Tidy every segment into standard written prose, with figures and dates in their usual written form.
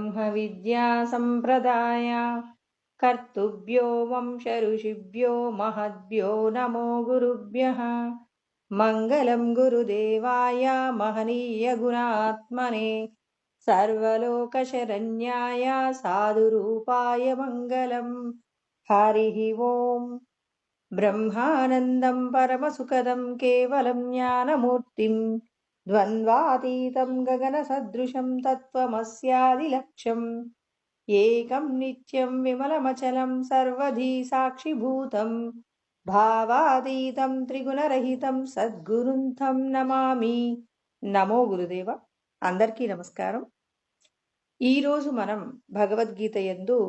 ब्रह्म विद्या संप्रदाय कर्तुभ्यो वंश ऋषिभ्यो महद्भ्यो नमो गुरुभ्यः। मंगलम गुरुदेवाय महनीय गुणात्मने सर्वलोकशरण्याय साधुरूपाय मंगलम। हरिः ओम। ब्रह्मानन्दं परमसुखदं केवलं ज्ञानमूर्तिं द्वन्द्वातीतं गगनसदृशं तत्त्वमस्यादिलक्ष्यम् एकं नित्यं विमलमचलं सर्वधी साक्षिभूतं भावातीतं त्रिगुणरहितं सद्गुरुं तं नमामि। నమో గురుదేవ. అందరికీ నమస్కారం. ఈరోజు మనం భగవద్గీత యందు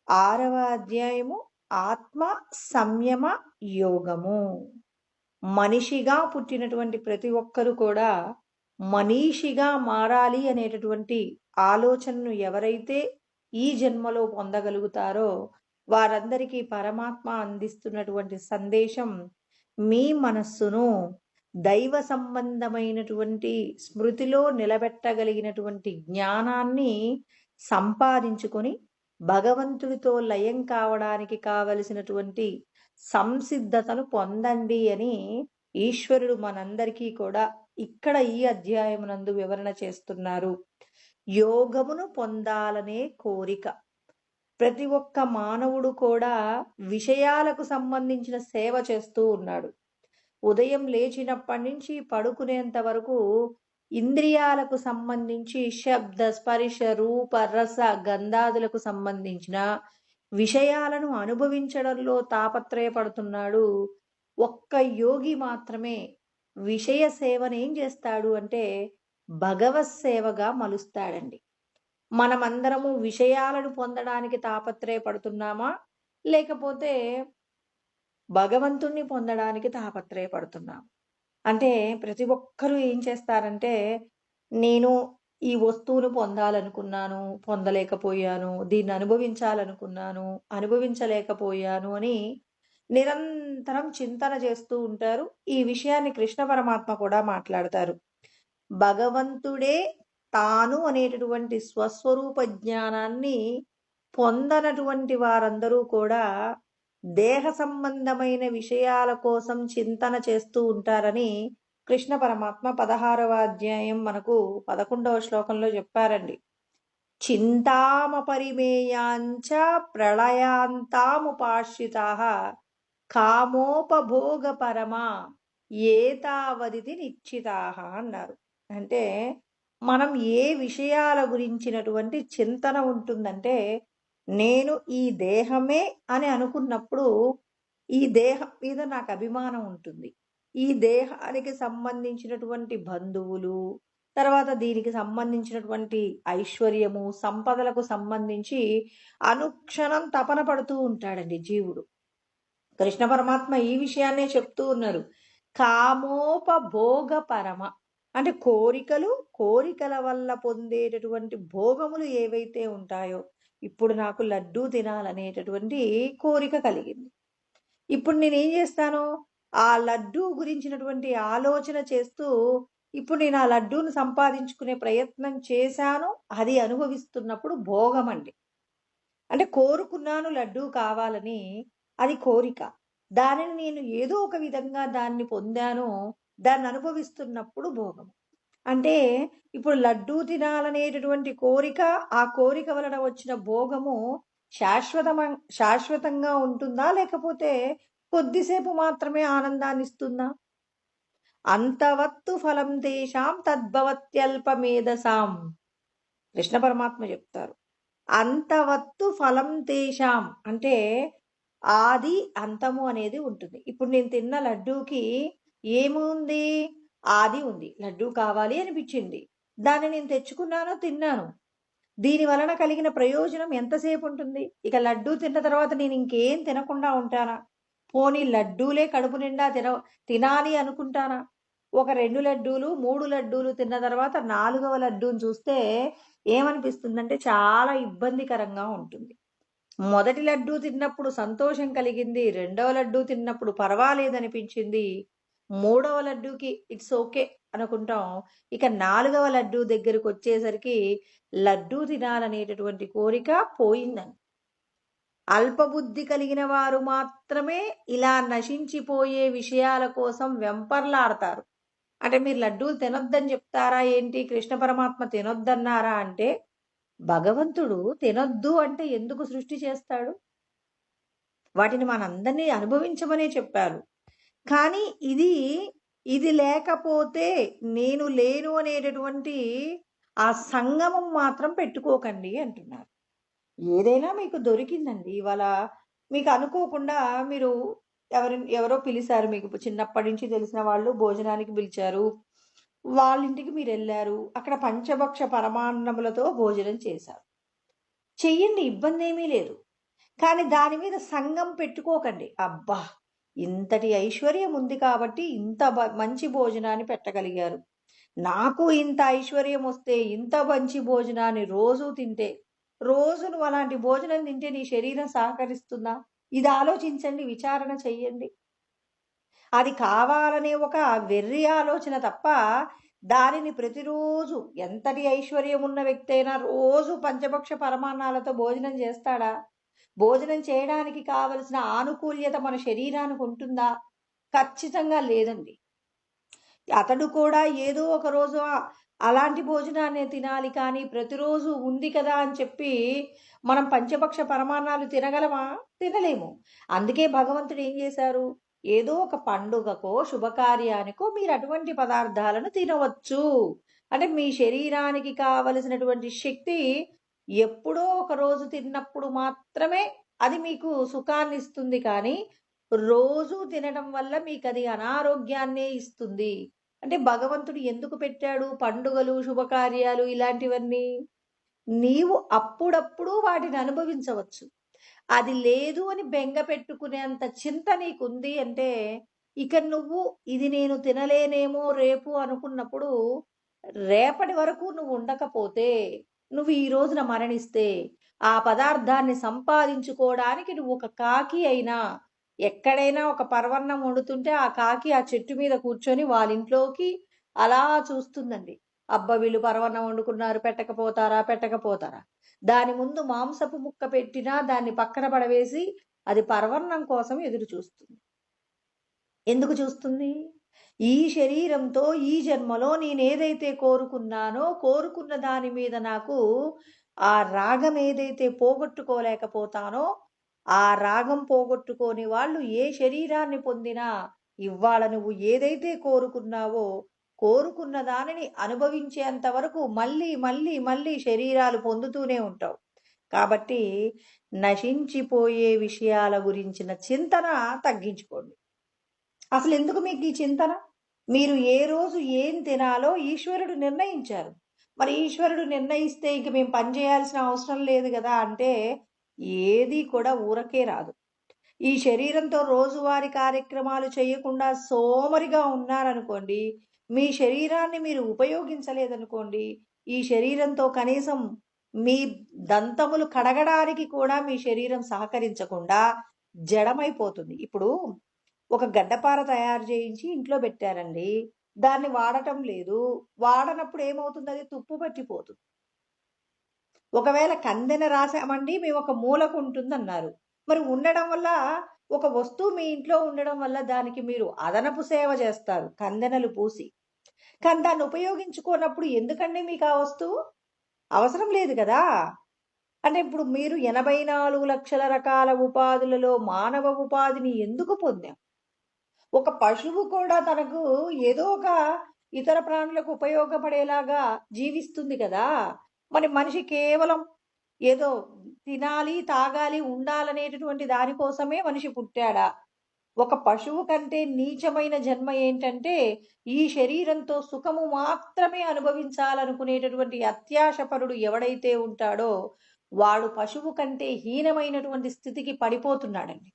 6వ అధ్యాయము ఆత్మ సంయమ యోగము. మనిషిగా పుట్టినటువంటి ప్రతి ఒక్కరు కూడా మనీషిగా మారాలి అనేటటువంటి ఆలోచనను ఎవరైతే ఈ జన్మలో పొందగలుగుతారో వారందరికీ పరమాత్మ అందిస్తున్నటువంటి సందేశం, మీ మనస్సును దైవ సంబంధమైనటువంటి స్మృతిలో నిలబెట్టగలిగినటువంటి జ్ఞానాన్ని సంపాదించుకొని భగవంతుడితో లయం కావడానికి కావలసినటువంటి సంసిద్ధతను పొందండి అని ఈశ్వరుడు మనందరికీ కూడా ఇక్కడ ఈ అధ్యాయమునందు వివరణ చేస్తున్నారు. యోగమును పొందాలనే కోరిక ప్రతి ఒక్క మానవుడు కూడా విషయాలకు సంబంధించిన సేవ చేస్తూ ఉన్నాడు. ఉదయం లేచినప్పటి నుంచి పడుకునేంత వరకు ఇంద్రియాలకు సంబంధించి శబ్ద స్పర్శ రూప రస గంధాదులకు సంబంధించిన విషయాలను అనుభవించడంలో తాపత్రయపడుతున్నాడు. ఒక్క యోగి మాత్రమే విషయ సేవను ఏం చేస్తాడు అంటే భగవత్ సేవగా మలుస్తాడండి. మనమందరము విషయాలను పొందడానికి తాపత్రయపడుతున్నామా, లేకపోతే భగవంతుణ్ణి పొందడానికి తాపత్రయపడుతున్నాం? అంటే ప్రతి ఒక్కరూ ఏం చేస్తారంటే, నేను ఈ వస్తువును పొందాలనుకున్నాను, పొందలేకపోయాను, దీన్ని అనుభవించాలనుకున్నాను, అనుభవించలేకపోయాను అని నిరంతరం చింతన చేస్తూ ఉంటారు. ఈ విషయాన్ని కృష్ణ పరమాత్మ కూడా మాట్లాడతారు. భగవంతుడే తాను అనేటటువంటి స్వస్వరూప జ్ఞానాన్ని పొందనటువంటి వారందరూ కూడా దేహ సంబంధమైన విషయాల కోసం చింతన చేస్తూ ఉంటారని కృష్ణ పరమాత్మ 16వ అధ్యాయం మనకు 11వ శ్లోకంలో చెప్పారండి. చింతామపరిమేయాంచ ప్రళయాంతాముపాశ్రితాః కామోపభోగ పరమా ఏతావదితి నిశ్చితాః అన్నారు. అంటే మనం ఏ విషయాల గురించినటువంటి చింతన ఉంటుందంటే, నేను ఈ దేహమే అని అనుకున్నప్పుడు ఈ దేహం మీద నాకు అభిమానం ఉంటుంది. ఈ దేహానికి సంబంధించినటువంటి బంధువులు, తర్వాత దీనికి సంబంధించినటువంటి ఐశ్వర్యము సంపదలకు సంబంధించి అనుక్షణం తపన పడుతూ ఉంటాడండి జీవుడు. కృష్ణ పరమాత్మ ఈ విషయాన్నే చెప్తూ ఉన్నారు. కామోపభోగ పరమ అంటే కోరికల వల్ల పొందేటటువంటి భోగములు ఏవైతే ఉంటాయో, ఇప్పుడు నాకు లడ్డూ తినాలనేటటువంటి కోరిక కలిగింది. ఇప్పుడు నేనేం చేస్తాను, ఆ లడ్డూ గురించినటువంటి ఆలోచన చేస్తూ ఇప్పుడు నేను ఆ లడ్డూను సంపాదించుకునే ప్రయత్నం చేశాను. అది అనుభవిస్తున్నప్పుడు భోగం అండి. అంటే కోరుకున్నాను లడ్డూ కావాలని, అది కోరిక. దానిని నేను ఏదో ఒక విధంగా దాన్ని పొందాను, దాన్ని అనుభవిస్తున్నప్పుడు భోగం. అంటే ఇప్పుడు లడ్డూ తినాలనేటటువంటి కోరిక, ఆ కోరిక వలన వచ్చిన భోగము శాశ్వతంగా ఉంటుందా, లేకపోతే కొద్దిసేపు మాత్రమే ఆనందాన్ని ఇస్తుందా? అంతవత్తు ఫలం తేషాం తద్భవత్యల్పమేధసాం. కృష్ణ పరమాత్మ చెప్తారు. అంతవత్తు ఫలం తేషాం అంటే ఆది అంతము అనేది ఉంటుంది. ఇప్పుడు నేను తిన్న లడ్డూకి ఏముంది? ఆది ఉంది. లడ్డూ కావాలి అనిపించింది, దాన్ని నేను తెచ్చుకున్నాను, తిన్నాను. దీని వలన కలిగిన ప్రయోజనం ఎంతసేపు ఉంటుంది? ఇక లడ్డూ తిన్న తర్వాత నేను ఇంకేం తినకుండా ఉంటానా? పోనీ లడ్డూలే కడుపు నిండా తినాలి అనుకుంటానా? ఒక 2 లడ్డూలు 3 లడ్డూలు తిన్న తర్వాత 4వ లడ్డూని చూస్తే ఏమనిపిస్తుందంటే చాలా ఇబ్బందికరంగా ఉంటుంది. మొదటి లడ్డూ తిన్నప్పుడు సంతోషం కలిగింది, 2వ లడ్డూ తిన్నప్పుడు పర్వాలేదనిపించింది, 3వ లడ్డూకి ఇట్స్ ఓకే అనుకుంటాం. ఇక 4వ లడ్డూ దగ్గరకొచ్చేసరికి లడ్డూ తినాలనేటటువంటి కోరిక పోయిందండి. అల్పబుద్ధి కలిగిన వారు మాత్రమే ఇలా నశించిపోయే విషయాల కోసం వెంపర్లాడతారు. అంటే మీరు లడ్డూలు తినొద్దని చెప్తారా ఏంటి? కృష్ణ పరమాత్మ తినొద్దన్నారా అంటే, భగవంతుడు తినొద్దు అంటే ఎందుకు సృష్టి చేస్తాడు? వాటిని మనందరినీ అనుభవించమనే చెప్పారు. కానీ ఇది లేకపోతే నేను లేను అనేటటువంటి ఆ సంగమం మాత్రం పెట్టుకోకండి అంటున్నారు. ఏదైనా మీకు దొరికిందండి. ఇవాళ మీకు అనుకోకుండా మీరు ఎవరో పిలిచారు, మీకు చిన్నప్పటి నుంచి తెలిసిన వాళ్ళు భోజనానికి పిలిచారు. వాళ్ళింటికి మీరెళ్లారు. అక్కడ పంచభక్ష పరమాన్నములతో భోజనం చేశారు. చెయ్యండి, ఇబ్బందేమీ లేదు. కానీ దాని మీద సంగం పెట్టుకోకండి. అబ్బా! ఇంతటి ఐశ్వర్యం ఉంది కాబట్టి ఇంత మంచి భోజనాన్ని పెట్టగలిగారు. నాకు ఇంత ఐశ్వర్యం వస్తే ఇంత మంచి భోజనాన్ని రోజూ తింటే, రోజు నువ్వు అలాంటి భోజనం తింటే నీ శరీరం సహకరిస్తుందా? ఇది ఆలోచించండి, విచారణ చెయ్యండి. అది కావాలనే ఒక వెర్రి ఆలోచన తప్ప, దానిని ప్రతిరోజు ఎంతటి ఐశ్వర్యం ఉన్న వ్యక్తి అయినా రోజు పంచభక్ష పరమాన్నాలతో భోజనం చేస్తాడా? భోజనం చేయడానికి కావలసిన ఆనుకూల్యత మన శరీరానికి ఉంటుందా? ఖచ్చితంగా లేదండి. అతడు కూడా ఏదో ఒక రోజు అలాంటి భోజనాన్ని తినాలి, కానీ ప్రతిరోజు ఉంది కదా అని చెప్పి మనం పంచభక్ష పరమాన్నాలు తినగలమా? తినలేము. అందుకే భగవంతుడు ఏం చేశారు? ఏదో ఒక పండుగకో శుభకార్యానికో మీరు అటువంటి పదార్థాలను తినవచ్చు. అంటే మీ శరీరానికి కావలసినటువంటి శక్తి ఎప్పుడో ఒక రోజు తిన్నప్పుడు మాత్రమే అది మీకు సుఖాన్ని ఇస్తుంది, కానీ రోజు తినడం వల్ల మీకు అది అనారోగ్యాన్నే ఇస్తుంది. అంటే భగవంతుడు ఎందుకు పెట్టాడు పండుగలు, శుభకార్యాలు ఇలాంటివన్నీ? నీవు అప్పుడప్పుడు వాటిని అనుభవించవచ్చు. అది లేదు అని బెంగ పెట్టుకునేంత చింత నీకుంది అంటే, ఇక నువ్వు ఇది నేను తినలేనేమో రేపు అనుకున్నప్పుడు, రేపటి వరకు నువ్వు ఉండకపోతే, నువ్వు ఈ రోజున మరణిస్తే, ఆ పదార్థాన్ని సంపాదించుకోవడానికి నువ్వు ఒక కాకి అయినా, ఎక్కడైనా ఒక పరవన్నం వండుతుంటే ఆ కాకి ఆ చెట్టు మీద కూర్చొని వాళ్ళింట్లోకి అలా చూస్తుందండి. అబ్బా! వీళ్ళు పరవన్నం వండుకున్నారు, పెట్టకపోతారా? దాని ముందు మాంసపు ముక్క పెట్టినా దాన్ని పక్కన పడవేసి అది పరవన్నం కోసం ఎదురు చూస్తుంది. ఎందుకు చూస్తుంది? ఈ శరీరంతో ఈ జన్మలో నేనేదైతే కోరుకున్నానో, కోరుకున్న దాని మీద నాకు ఆ రాగం ఏదైతే పోగొట్టుకోలేకపోతానో, ఆ రాగం పోగొట్టుకోని వాళ్ళు ఏ శరీరాన్ని పొందినా, ఇవాళ నువ్వు ఏదైతే కోరుకున్నావో, కోరుకున్న దానిని అనుభవించేంత వరకు మళ్ళీ శరీరాలు పొందుతూనే ఉంటావు. కాబట్టి నశించిపోయే విషయాల గురించిన చింతన తగ్గించుకోండి. అసలు ఎందుకు మీకు ఈ చింతన? మీరు ఏ రోజు ఏం తినాలో ఈశ్వరుడు నిర్ణయించారు. మరి ఈశ్వరుడు నిర్ణయిస్తే ఇంక మేము పని చేయాల్సిన అవసరం లేదు కదా అంటే, ఏది కూడా ఊరకే రాదు. ఈ శరీరంతో రోజువారీ కార్యక్రమాలు చేయకుండా సోమరిగా ఉన్నారనుకోండి, మీ శరీరాన్ని మీరు ఉపయోగించలేదనుకోండి, ఈ శరీరంతో కనీసం మీ దంతములు కడగడానికి కూడా మీ శరీరం సహకరించకుండా జడమైపోతుంది. ఇప్పుడు ఒక గడ్డపార తయారు చేయించి ఇంట్లో పెట్టారండి. దాన్ని వాడటం లేదు. వాడనప్పుడు ఏమవుతుంది? అది తుప్పు పట్టిపోతుంది. ఒకవేళ కందెన రాసామండి, మేము ఒక మూలకు ఉంటుందన్నారు. మరి ఉండడం వల్ల ఒక వస్తువు మీ ఇంట్లో ఉండడం వల్ల దానికి మీరు అదనపు సేవ చేస్తారు కందెనలు పూసి. కానీ దాన్ని ఉపయోగించుకోనప్పుడు ఎందుకండి మీకు ఆ వస్తువు? అవసరం లేదు కదా! అంటే ఇప్పుడు మీరు 84 లక్షల రకాల ఉపాధులలో మానవ ఉపాధిని ఎందుకు పొందాం? ఒక పశువు కూడా తనకు ఏదో ఒక ఇతర ప్రాణులకు ఉపయోగపడేలాగా జీవిస్తుంది కదా! మరి మనిషి కేవలం ఏదో తినాలి, తాగాలి, ఉండాలనేటటువంటి దానికోసమే మనిషి పుట్టాడా? ఒక పశువు కంటే నీచమైన జన్మ ఏంటంటే, ఈ శరీరంతో సుఖము మాత్రమే అనుభవించాలనుకునేటటువంటి అత్యాశపరుడు ఎవడైతే ఉంటాడో, వాడు పశువు కంటే హీనమైనటువంటి స్థితికి పడిపోతున్నాడండి.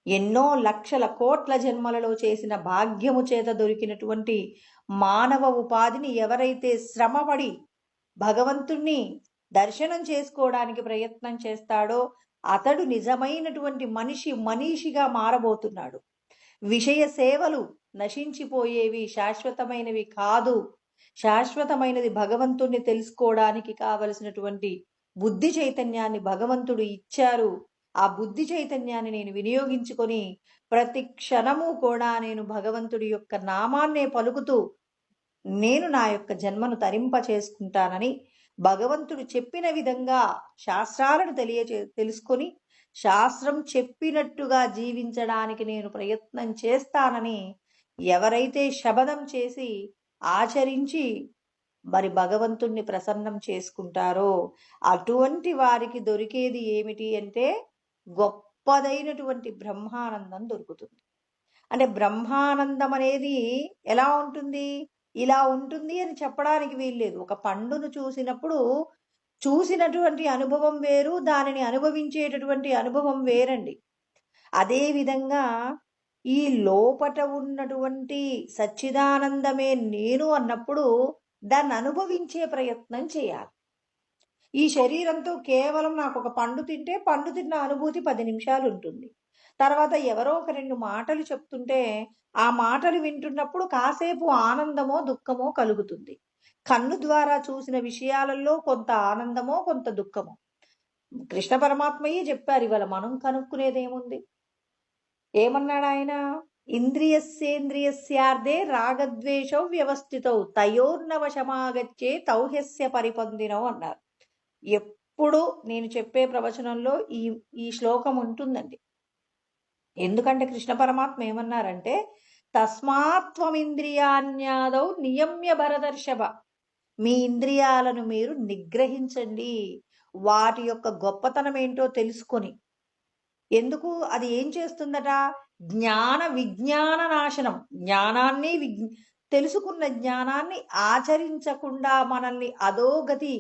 ఎన్నో లక్షల కోట్ల జన్మలలో చేసిన భాగ్యము చేత దొరికినటువంటి మానవ ఉపాధిని ఎవరైతే శ్రమపడి భగవంతుణ్ణి దర్శనం చేసుకోవడానికి ప్రయత్నం చేస్తాడో, అతడు నిజమైనటువంటి మనిషిగా మారబోతున్నాడు. విషయ సేవలు నశించిపోయేవి, శాశ్వతమైనవి కాదు. శాశ్వతమైనది భగవంతుణ్ణి తెలుసుకోవడానికి కావలసినటువంటి బుద్ధి చైతన్యాన్ని భగవంతుడు ఇచ్చారు. ఆ బుద్ధి చైతన్యాన్ని నేను వినియోగించుకొని ప్రతి క్షణము కూడా నేను భగవంతుడి యొక్క నామాన్నే పలుకుతూ నేను నా యొక్క జన్మను తరింప చేసుకుంటానని భగవంతుడు చెప్పిన విధంగా శాస్త్రాలను తెలుసుకొని శాస్త్రం చెప్పినట్టుగా జీవించడానికి నేను ప్రయత్నం చేస్తానని ఎవరైతే శపథం చేసి ఆచరించి మరి భగవంతుణ్ణి ప్రసన్నం చేసుకుంటారో అటువంటి వారికి దొరికేది ఏమిటి అంటే గొప్పదైనటువంటి బ్రహ్మానందం దొరుకుతుంది. అంటే బ్రహ్మానందం అనేది ఎలా ఉంటుంది, ఇలా ఉంటుంది అని చెప్పడానికి వీల్లేదు. ఒక పండును చూసినప్పుడు చూసినటువంటి అనుభవం వేరు, దానిని అనుభవించేటటువంటి అనుభవం వేరండి. అదే విధంగా ఈ లోపట ఉన్నటువంటి సచ్చిదానందమే నేను అన్నప్పుడు దాన్ని అనుభవించే ప్రయత్నం చేయాలి. ఈ శరీరంతో కేవలం నాకు ఒక పండు తింటే పండు తిన్న అనుభూతి 10 నిమిషాలు ఉంటుంది. తర్వాత ఎవరో ఒక 2 మాటలు చెప్తుంటే ఆ మాటలు వింటున్నప్పుడు కాసేపు ఆనందమో దుఃఖమో కలుగుతుంది. కన్ను ద్వారా చూసిన విషయాలలో కొంత ఆనందమో కొంత దుఃఖమో. కృష్ణ పరమాత్మయే చెప్పారు, ఇవాళ మనం కనుక్కునేదేముంది. ఏమన్నాడు ఆయన? ఇంద్రియస్యేంద్రియస్యార్థే రాగద్వేషౌ వ్యవస్థితౌ తయోర్నవశమాగచ్చే తౌహ్యస్య పరిపందినౌ అన్నారు. ఎప్పుడు నేను చెప్పే ప్రవచనంలో ఈ ఈ శ్లోకం ఉంటుందండి. ఎందుకంటే కృష్ణ పరమాత్మ ఏమన్నారంటే తస్మాత్వమింద్రియాన్యాదౌ నియమ్య భరదర్షభ, మీ ఇంద్రియాలను మీరు నిగ్రహించండి, వాటి యొక్క గొప్పతనం ఏంటో తెలుసుకొని. ఎందుకు? అది ఏం చేస్తుందట? జ్ఞాన విజ్ఞాన నాశనం. జ్ఞానాన్ని తెలుసుకున్న జ్ఞానాన్ని ఆచరించకుండా మనల్ని అధోగతి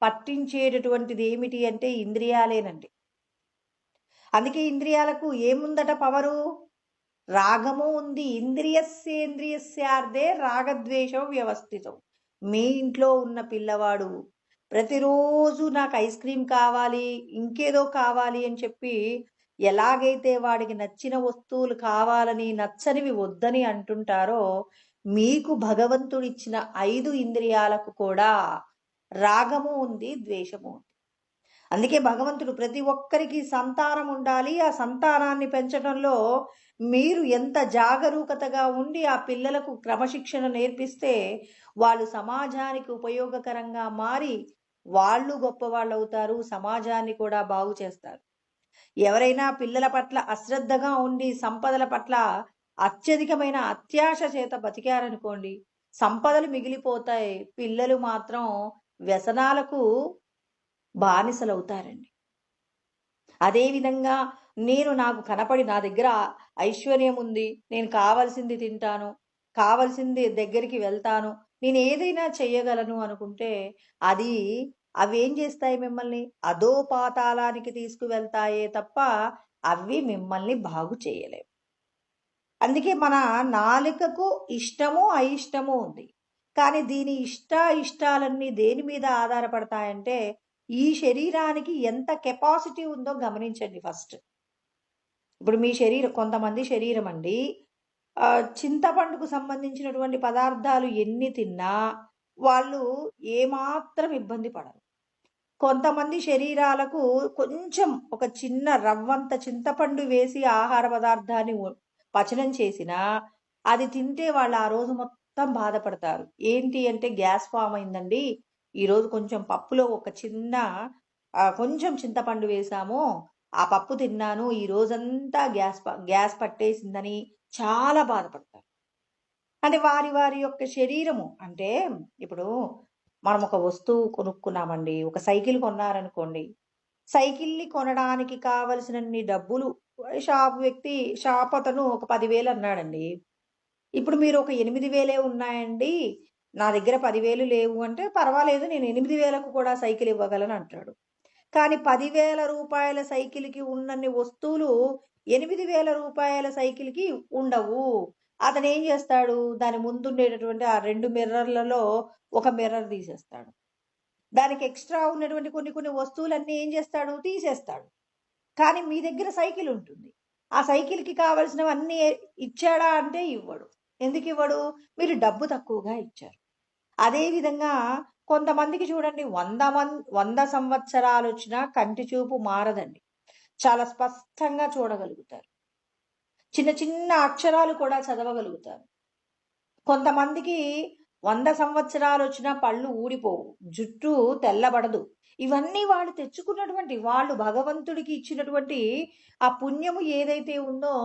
పట్టించేటటువంటిది ఏమిటి అంటే ఇంద్రియాలేనండి. అందుకే ఇంద్రియాలకు ఏముందట పవరు? రాగము ఉంది. ఇంద్రియస్యేంద్రియస్యార్థే రాగద్వేషం వ్యవస్థితం. మీ ఇంట్లో ఉన్న పిల్లవాడు ప్రతిరోజు నాకు ఐస్ క్రీమ్ కావాలి, ఇంకేదో కావాలి అని చెప్పి ఎలాగైతే వాడికి నచ్చిన వస్తువులు కావాలని నచ్చనివి వద్దని అంటుంటారో మీకు భగవంతుడిచ్చిన 5 ఇంద్రియాలకు కూడా రాగము ఉంది, ద్వేషము ఉంది. అందుకే భగవంతుడు ప్రతి ఒక్కరికి సంతానం ఉండాలి, ఆ సంతానాన్ని పెంచడంలో మీరు ఎంత జాగరూకతగా ఉండి ఆ పిల్లలకు క్రమశిక్షణ నేర్పిస్తే వాళ్ళు సమాజానికి ఉపయోగకరంగా మారి వాళ్ళు గొప్పవాళ్ళు అవుతారు, సమాజాన్ని కూడా బాగు చేస్తారు. ఎవరైనా పిల్లల పట్ల అశ్రద్ధగా ఉండి సంపదల పట్ల అత్యధికమైన అత్యాశ చేత బతికారనుకోండి, సంపదలు మిగిలిపోతాయి, పిల్లలు మాత్రం వ్యసనాలకు బానిసలవుతారండి. అదేవిధంగా నాకు కనపడి నా దగ్గర ఐశ్వర్యం ఉంది, నేను కావలసింది తింటాను, కావలసింది దగ్గరికి వెళ్తాను, నేను ఏదైనా చెయ్యగలను అనుకుంటే అవేం చేస్తాయి? మిమ్మల్ని అధోపాతాళానికి తీసుకువెళ్తాయే తప్ప అవి మిమ్మల్ని బాగు చేయలేవు. అందుకే మన నాలుకకు ఇష్టము అయిష్టము ఉంది. కానీ దీని ఇష్టాలన్నీ దేని మీద ఆధారపడతాయంటే ఈ శరీరానికి ఎంత కెపాసిటీ ఉందో గమనించండి ఫస్ట్. ఇప్పుడు మీ శరీరం, కొంతమంది శరీరం అండి చింతపండుకు సంబంధించినటువంటి పదార్థాలు ఎన్ని తిన్నా వాళ్ళు ఏమాత్రం ఇబ్బంది పడరు. కొంతమంది శరీరాలకు కొంచెం ఒక చిన్న రవ్వంత చింతపండు వేసి ఆహార పదార్థాన్ని పచనం చేసినా అది తింటే వాళ్ళు ఆ రోజు మొత్తం బాధపడతారు. ఏంటి అంటే గ్యాస్ ఫామ్ అయిందండి, ఈరోజు కొంచెం పప్పులో ఒక చిన్న కొంచెం చింతపండు వేసాము, ఆ పప్పు తిన్నాను, ఈ రోజంతా గ్యాస్ పట్టేసిందని చాలా బాధపడతారు. అంటే వారి వారి యొక్క శరీరము. అంటే ఇప్పుడు మనం ఒక వస్తువు కొనుక్కున్నామండి, ఒక సైకిల్ కొన్నారనుకోండి, సైకిల్ని కొనడానికి కావలసినన్ని డబ్బులు షాప్ అతను ఒక 10,000 అన్నాడండి. ఇప్పుడు మీరు ఒక 8,000 ఉన్నాయండి, నా దగ్గర 10,000 లేవు అంటే పర్వాలేదు, నేను 8,000కు కూడా సైకిల్ ఇవ్వగలను అంటాడు. కానీ 10,000 రూపాయల సైకిల్కి ఉన్నన్ని వస్తువులు 8,000 రూపాయల సైకిల్కి ఉండవు. అతను ఏం చేస్తాడు? దాని ముందుండేటటువంటి ఆ 2 మిర్రర్లలో ఒక మిర్రర్ తీసేస్తాడు. దానికి ఎక్స్ట్రా ఉన్నటువంటి కొన్ని వస్తువులన్నీ ఏం చేస్తాడు? తీసేస్తాడు. కానీ మీ దగ్గర సైకిల్ ఉంటుంది. ఆ సైకిల్‌కి కావాల్సినవన్నీ ఇచ్చాడా అంటే ఇవ్వడు. ఎందుకు ఇవ్వడు? మీరు డబ్బు తక్కువగా ఇచ్చారు. అదే విధంగా కొంతమందికి చూడండి 100 సంవత్సరాలొచ్చినా కంటి చూపు మారదండి. చాలా స్పష్టంగా చూడగలుగుతారు. చిన్న చిన్న అక్షరాలు కూడా చదవగలుగుతారు. కొంతమందికి 100 సంవత్సరాలొచ్చినా పళ్ళు ఊడిపోవు. జుట్టు తెల్లబడదు. ఇవన్నీ వాళ్ళు తెచ్చుకున్నటువంటి వాళ్ళు భగవంతుడికి ఇచ్చినటువంటి ఆ పుణ్యము ఏదైతే ఉందో,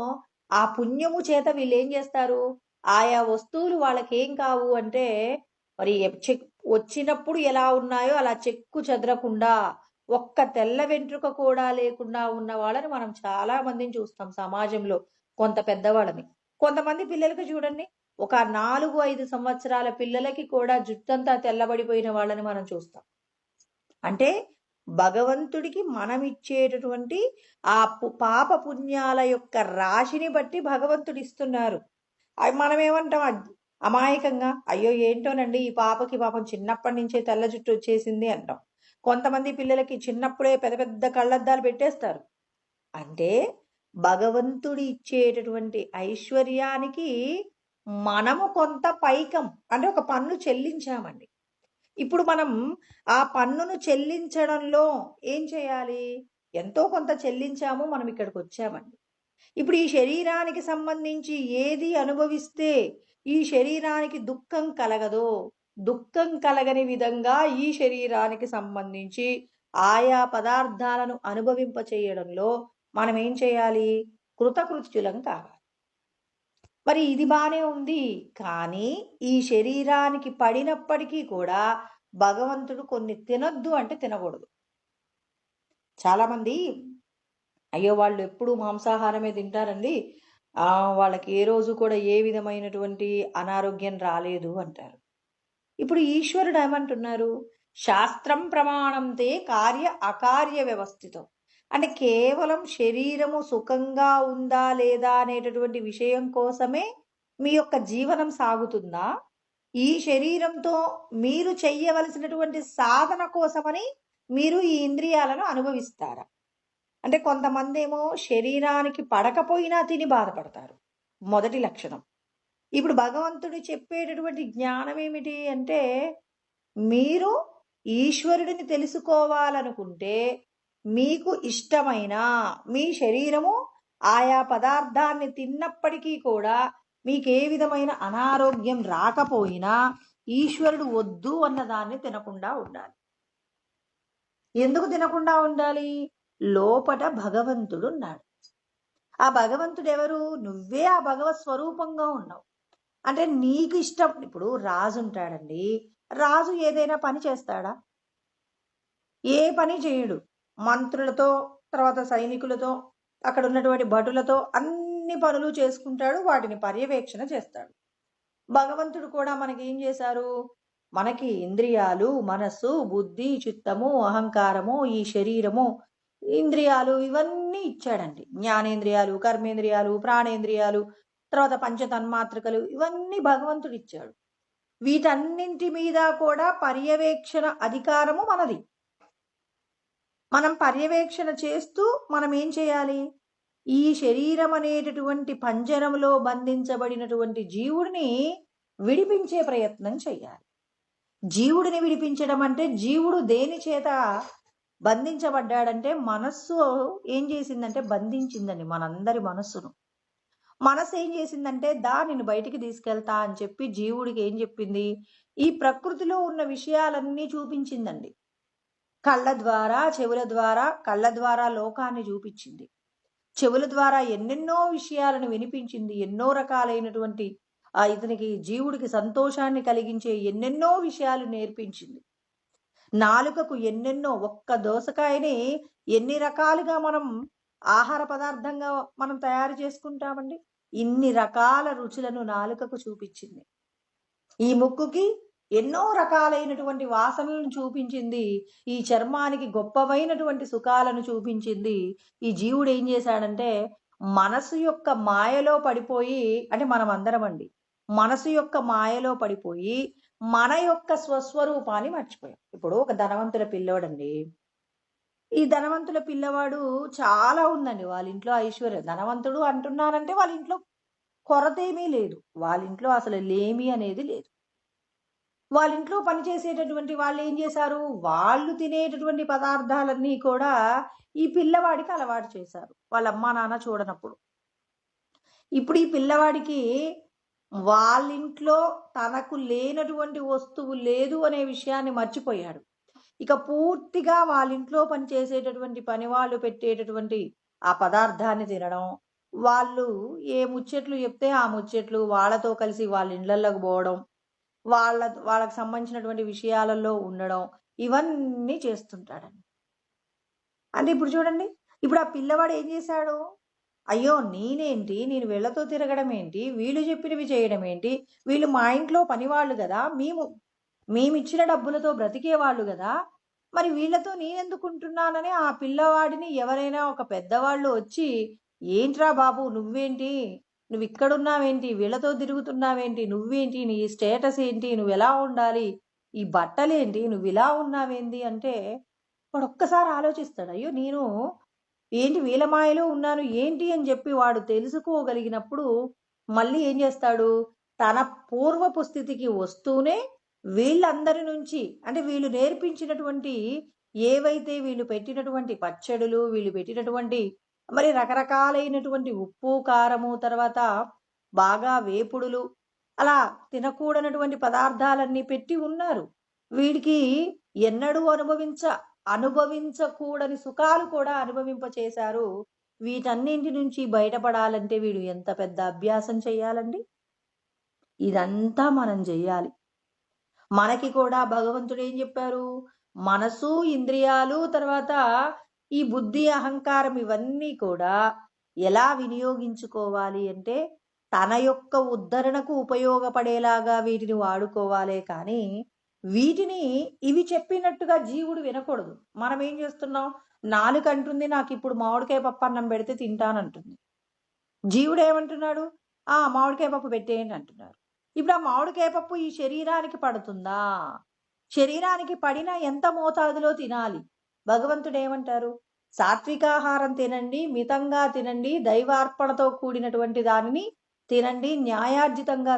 ఆ పుణ్యము చేత వీళ్ళేం జేస్తారు, ఆయా వస్తువులు వాళ్ళకేం కావు అంటే, మరి వచ్చినప్పుడు ఎలా ఉన్నాయో అలా చెక్కు చెదరకుండా, ఒక్క తెల్ల వెంట్రుక కూడా లేకుండా ఉన్న వాళ్ళని మనం చాలా మందిని చూస్తాం సమాజంలో. కొంత పెద్దవాళ్ళని. కొంతమంది పిల్లలకి చూడండి ఒక 4, 5 సంవత్సరాల పిల్లలకి కూడా జుట్టంతా తెల్లబడిపోయిన వాళ్ళని మనం చూస్తాం. అంటే భగవంతుడికి మనమిచ్చేటటువంటి ఆ పాప పుణ్యాల యొక్క రాశిని బట్టి భగవంతుడిస్తున్నారు. అవి మనమేమంటాం అమాయకంగా, అయ్యో ఏంటోనండి ఈ పాపకి పాపం చిన్నప్పటి నుంచే తెల్ల జుట్టు వచ్చేసింది అంటాం. కొంతమంది పిల్లలకి చిన్నప్పుడే పెద్ద పెద్ద కళ్ళద్దాలు పెట్టేస్తారు. అంటే భగవంతుడు ఇచ్చేటటువంటి ఐశ్వర్యానికి మనము కొంత పైకం అంటే ఒక పన్ను చెల్లించామండి. ఇప్పుడు మనం ఆ పన్నును చెల్లించడంలో ఏం చేయాలి? ఎంతో కొంత చెల్లించాము. మనం ఇక్కడికొచ్చామండి. ఇప్పుడు ఈ శరీరానికి సంబంధించి ఏది అనుభవిస్తే ఈ శరీరానికి దుఃఖం కలగదో, దుఃఖం కలగని విధంగా ఈ శరీరానికి సంబంధించి ఆయా పదార్థాలను అనుభవింప చేయడంలో మనం ఏం చేయాలి? కృతకృత్యులం కావాలి. మరి ఇది బానే ఉంది. కానీ ఈ శరీరానికి పడినప్పటికీ కూడా భగవంతుడు కొన్ని తినొద్దు అంటే తినకూడదు. చాలామంది అయ్యో! వాళ్ళు ఎప్పుడూ మాంసాహారమే తింటారండి. వాళ్ళకి ఏ రోజు కూడా ఏ విధమైనటువంటి అనారోగ్యం రాలేదు అంటారు. ఇప్పుడు ఈశ్వరుడు ఏమంటున్నారు? శాస్త్రం ప్రమాణంతే కార్య అకార్య వ్యవస్థితం. అంటే కేవలం శరీరము సుఖంగా ఉందా లేదా అనేటటువంటి విషయం కోసమే మీ యొక్క జీవనం సాగుతుందా? ఈ శరీరంతో మీరు చెయ్యవలసినటువంటి సాధన కోసమని మీరు ఈ ఇంద్రియాలను అనుభవిస్తారా? అంటే కొంతమందేమో శరీరానికి పడకపోయినా తిని బాధపడతారు. మొదటి లక్షణం. ఇప్పుడు భగవంతుడు చెప్పేటటువంటి జ్ఞానం ఏమిటి అంటే, మీరు ఈశ్వరుడిని తెలుసుకోవాలనుకుంటే, మీకు ఇష్టమైన మీ శరీరము ఆయా పదార్థాన్ని తిన్నప్పటికీ కూడా మీకే విధమైన అనారోగ్యం రాకపోయినా ఈశ్వరుడు వద్దు అన్నదాన్ని తినకుండా ఉండాలి. ఎందుకు తినకుండా ఉండాలి? లోపట భగవంతుడున్నాడు. ఆ భగవంతుడు ఎవరు? నువ్వే ఆ భగవత్ స్వరూపంగా ఉన్నావు. అంటే నీకు ఇష్టం. ఇప్పుడు రాజు ఉంటాడండి. రాజు ఏదైనా పని చేస్తాడా? ఏ పని చేయడు. మంత్రులతో, తర్వాత సైనికులతో, అక్కడ ఉన్నటువంటి భటులతో అన్ని పనులు చేసుకుంటాడు. వాటిని పర్యవేక్షణ చేస్తాడు. భగవంతుడు కూడా మనకి ఏం చేశారు? మనకి ఇంద్రియాలు, మనస్సు, బుద్ధి, చిత్తము, అహంకారము, ఈ శరీరము, ఇంద్రియాలు ఇవన్నీ ఇచ్చాడండి. జ్ఞానేంద్రియాలు, కర్మేంద్రియాలు, ప్రాణేంద్రియాలు, తర్వాత పంచతన్మాత్రికలు ఇవన్నీ భగవంతుడు ఇచ్చాడు. వీటన్నింటి మీద కూడా పర్యవేక్షణ అధికారము మనది. మనం పర్యవేక్షణ చేస్తూ మనం ఏం చేయాలి? ఈ శరీరం అనేటటువంటి పంజరంలో బంధించబడినటువంటి జీవుడిని విడిపించే ప్రయత్నం చేయాలి. జీవుడిని విడిపించడం అంటే జీవుడు దేని చేత బంధించబడ్డాడంటే మనస్సు ఏం చేసిందంటే బంధించిందండి మనందరి మనస్సును. మనస్సు ఏం చేసిందంటే దానిని బయటికి తీసుకెళ్తా అని చెప్పి జీవుడికి ఏం చెప్పింది? ఈ ప్రకృతిలో ఉన్న విషయాలన్నీ చూపించిందండి. కళ్ళ ద్వారా, చెవుల ద్వారా, కళ్ళ ద్వారా లోకాన్ని చూపించింది. చెవుల ద్వారా ఎన్నెన్నో విషయాలను వినిపించింది. ఎన్నో రకాలైనటువంటి ఇతనికి జీవుడికి సంతోషాన్ని కలిగించే ఎన్నెన్నో విషయాలు నేర్పించింది. నాలుకకు ఎన్నెన్నో ఒక్క దోసకాయని ఎన్ని రకాలుగా మనం ఆహార పదార్థంగా మనం తయారు చేసుకుంటామండి. ఇన్ని రకాల రుచులను నాలుకకు చూపించింది. ఈ ముక్కుకి ఎన్నో రకాలైనటువంటి వాసనలను చూపించింది. ఈ చర్మానికి గొప్పవైనటువంటి సుఖాలను చూపించింది. ఈ జీవుడు ఏం చేశాడంటే మనసు యొక్క మాయలో పడిపోయి, అంటే మనం అందరమండి మనసు యొక్క మాయలో పడిపోయి మన యొక్క స్వస్వరూపాన్ని మర్చిపోయాం. ఇప్పుడు ఒక ధనవంతుల పిల్లోడండి, ఈ ధనవంతుల పిల్లవాడు చాలా ఉందండి వాళ్ళ ఇంట్లో ఐశ్వర్యం. ధనవంతుడు అంటున్నానంటే వాళ్ళ ఇంట్లో కొరత ఏమీ లేదు. వాళ్ళ ఇంట్లో అసలు లేమి అనేది లేదు. వాళ్ళ ఇంట్లో పనిచేసేటటువంటి వాళ్ళు ఏం చేశారు? వాళ్ళు తినేటటువంటి పదార్థాలన్నీ కూడా ఈ పిల్లవాడికి అలవాటు చేశారు. వాళ్ళ అమ్మా నాన్న చూడనప్పుడు. ఇప్పుడు ఈ పిల్లవాడికి వాళ్ళింట్లో తనకు లేనటువంటి వస్తువు లేదు అనే విషయాన్ని మర్చిపోయాడు. ఇక పూర్తిగా వాళ్ళింట్లో పనిచేసేటటువంటి పని వాళ్ళు పెట్టేటటువంటి ఆ పదార్థాన్ని తినడం, వాళ్ళు ఏ ముచ్చట్లు చెప్తే ఆ ముచ్చట్లు వాళ్ళతో కలిసి వాళ్ళ ఇళ్ళల్లోకి పోవడం, వాళ్ళకి సంబంధించినటువంటి విషయాలలో ఉండడం, ఇవన్నీ చేస్తుంటాడండి. అంటే ఇప్పుడు చూడండి, ఇప్పుడు ఆ పిల్లవాడు ఏం చేశాడు? అయ్యో! నేనేంటి? నేను వీళ్ళతో తిరగడం ఏంటి? వీళ్ళు చెప్పినవి చేయడం ఏంటి? వీళ్ళు మా ఇంట్లో పనివాళ్ళు గదా! మేమిచ్చిన డబ్బులతో బ్రతికేవాళ్ళు గదా! మరి వీళ్ళతో నేనెందుకుంటున్నానని ఆ పిల్లవాడిని ఎవరైనా ఒక పెద్దవాళ్ళు వచ్చి, "ఏంట్రా బాబు నువ్వేంటి? నువ్విక్కడున్నావేంటి? వీళ్ళతో తిరుగుతున్నావేంటి? నువ్వేంటి? నీ స్టేటస్ ఏంటి? నువ్వెలా ఉండాలి? ఈ బట్టలేంటి? నువ్విలా ఉన్నావేంది?" అంటే వాడొక్కసారి ఆలోచిస్తాడు. అయ్యో! నేను ఏంటి వీళ్ళ మాయలో ఉన్నాను ఏంటి అని చెప్పి వాడు తెలుసుకోగలిగినప్పుడు మళ్ళీ ఏం చేస్తాడు? తన పూర్వపు స్థితికి వస్తూనే వీళ్ళందరి నుంచి అంటే వీళ్ళు నేర్పించినటువంటి ఏవైతే వీళ్ళు పెట్టినటువంటి పచ్చడులు, వీళ్ళు పెట్టినటువంటి మరి రకరకాలైనటువంటి ఉప్పు, కారము, తర్వాత బాగా వేపుడులు అలా తినకూడనటువంటి పదార్థాలన్నీ పెట్టి ఉన్నారు. వీడికి ఎన్నడూ అనుభవించకూడని సుఖాలు కూడా అనుభవింపచేశారు. వీటన్నింటి నుంచి బయటపడాలంటే వీడు ఎంత పెద్ద అభ్యాసం చెయ్యాలండి? ఇదంతా మనం చెయ్యాలి. మనకి కూడా భగవంతుడు ఏం చెప్పారు? మనసు, ఇంద్రియాలు, తర్వాత ఈ బుద్ధి, అహంకారం ఇవన్నీ కూడా ఎలా వినియోగించుకోవాలి అంటే తన యొక్క ఉద్ధరణకు ఉపయోగపడేలాగా వీటిని వాడుకోవాలే కానీ వీటిని ఇవి చెప్పినట్టుగా జీవుడు వినకూడదు. మనం ఏం చేస్తున్నాం? నాలుక అంటుంది నాకు ఇప్పుడు మామిడికాయ పప్పు అన్నం పెడితే తింటానంటుంది. జీవుడు ఏమంటున్నాడు? మామిడికాయ పప్పు పెట్టేయండి అంటున్నారు. ఇప్పుడు ఆ మామిడికాయ పప్పు ఈ శరీరానికి పడుతుందా? శరీరానికి పడినా ఎంత మోతాదులో తినాలి? భగవంతుడు ఏమంటారు? సాత్వికాహారం తినండి, మితంగా తినండి, దైవార్పణతో కూడినటువంటి దానిని తినండి, న్యాయార్జితంగా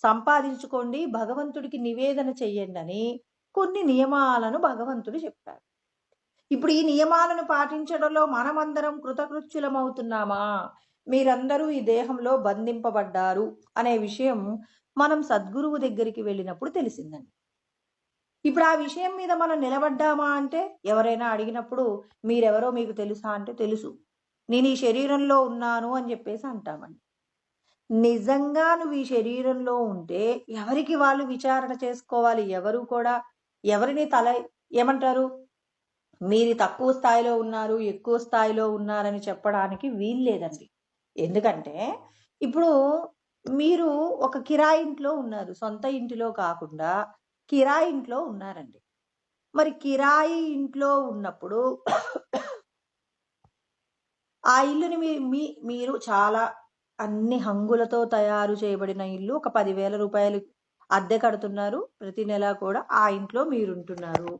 సంపాదించుకోండి, భగవంతుడికి నివేదన చెయ్యండి అని కొన్ని నియమాలను భగవంతుడు చెప్పారు. ఇప్పుడు ఈ నియమాలను పాటించడంలో మనమందరం కృతకృత్యులమవుతున్నామా? మీరందరూ ఈ దేహంలో బంధింపబడ్డారు అనే విషయం మనం సద్గురువు దగ్గరికి వెళ్ళినప్పుడు తెలిసిందండి. ఇప్పుడు ఆ విషయం మీద మనం నిలబడ్డామా అంటే ఎవరైనా అడిగినప్పుడు మీరెవరో మీకు తెలుసా అంటే తెలుసు. నేను ఈ శరీరంలో ఉన్నాను అని చెప్పేసి అంటామండి. నిజంగా నువ్వు ఈ శరీరంలో ఉంటే ఎవరికి వాళ్ళు విచారణ చేసుకోవాలి. ఎవరు కూడా ఎవరిని ఏమంటారు? మీరు తక్కువ స్థాయిలో ఉన్నారు, ఎక్కువ స్థాయిలో ఉన్నారని చెప్పడానికి వీల్లేదండి. ఎందుకంటే ఇప్పుడు మీరు ఒక కిరాయి ఇంట్లో ఉన్నారు. సొంత ఇంటిలో కాకుండా కిరాయి ఇంట్లో ఉన్నారండి. మరి కిరాయి ఇంట్లో ఉన్నప్పుడు ఆ ఇల్లుని మీరు చాలా అన్ని హంగులతో తయారు చేయబడిన ఇల్లు ఒక 10,000 రూపాయలు అద్దె కడుతున్నారు. ప్రతి నెల కూడా ఆ ఇంట్లో మీరుంటున్నారు.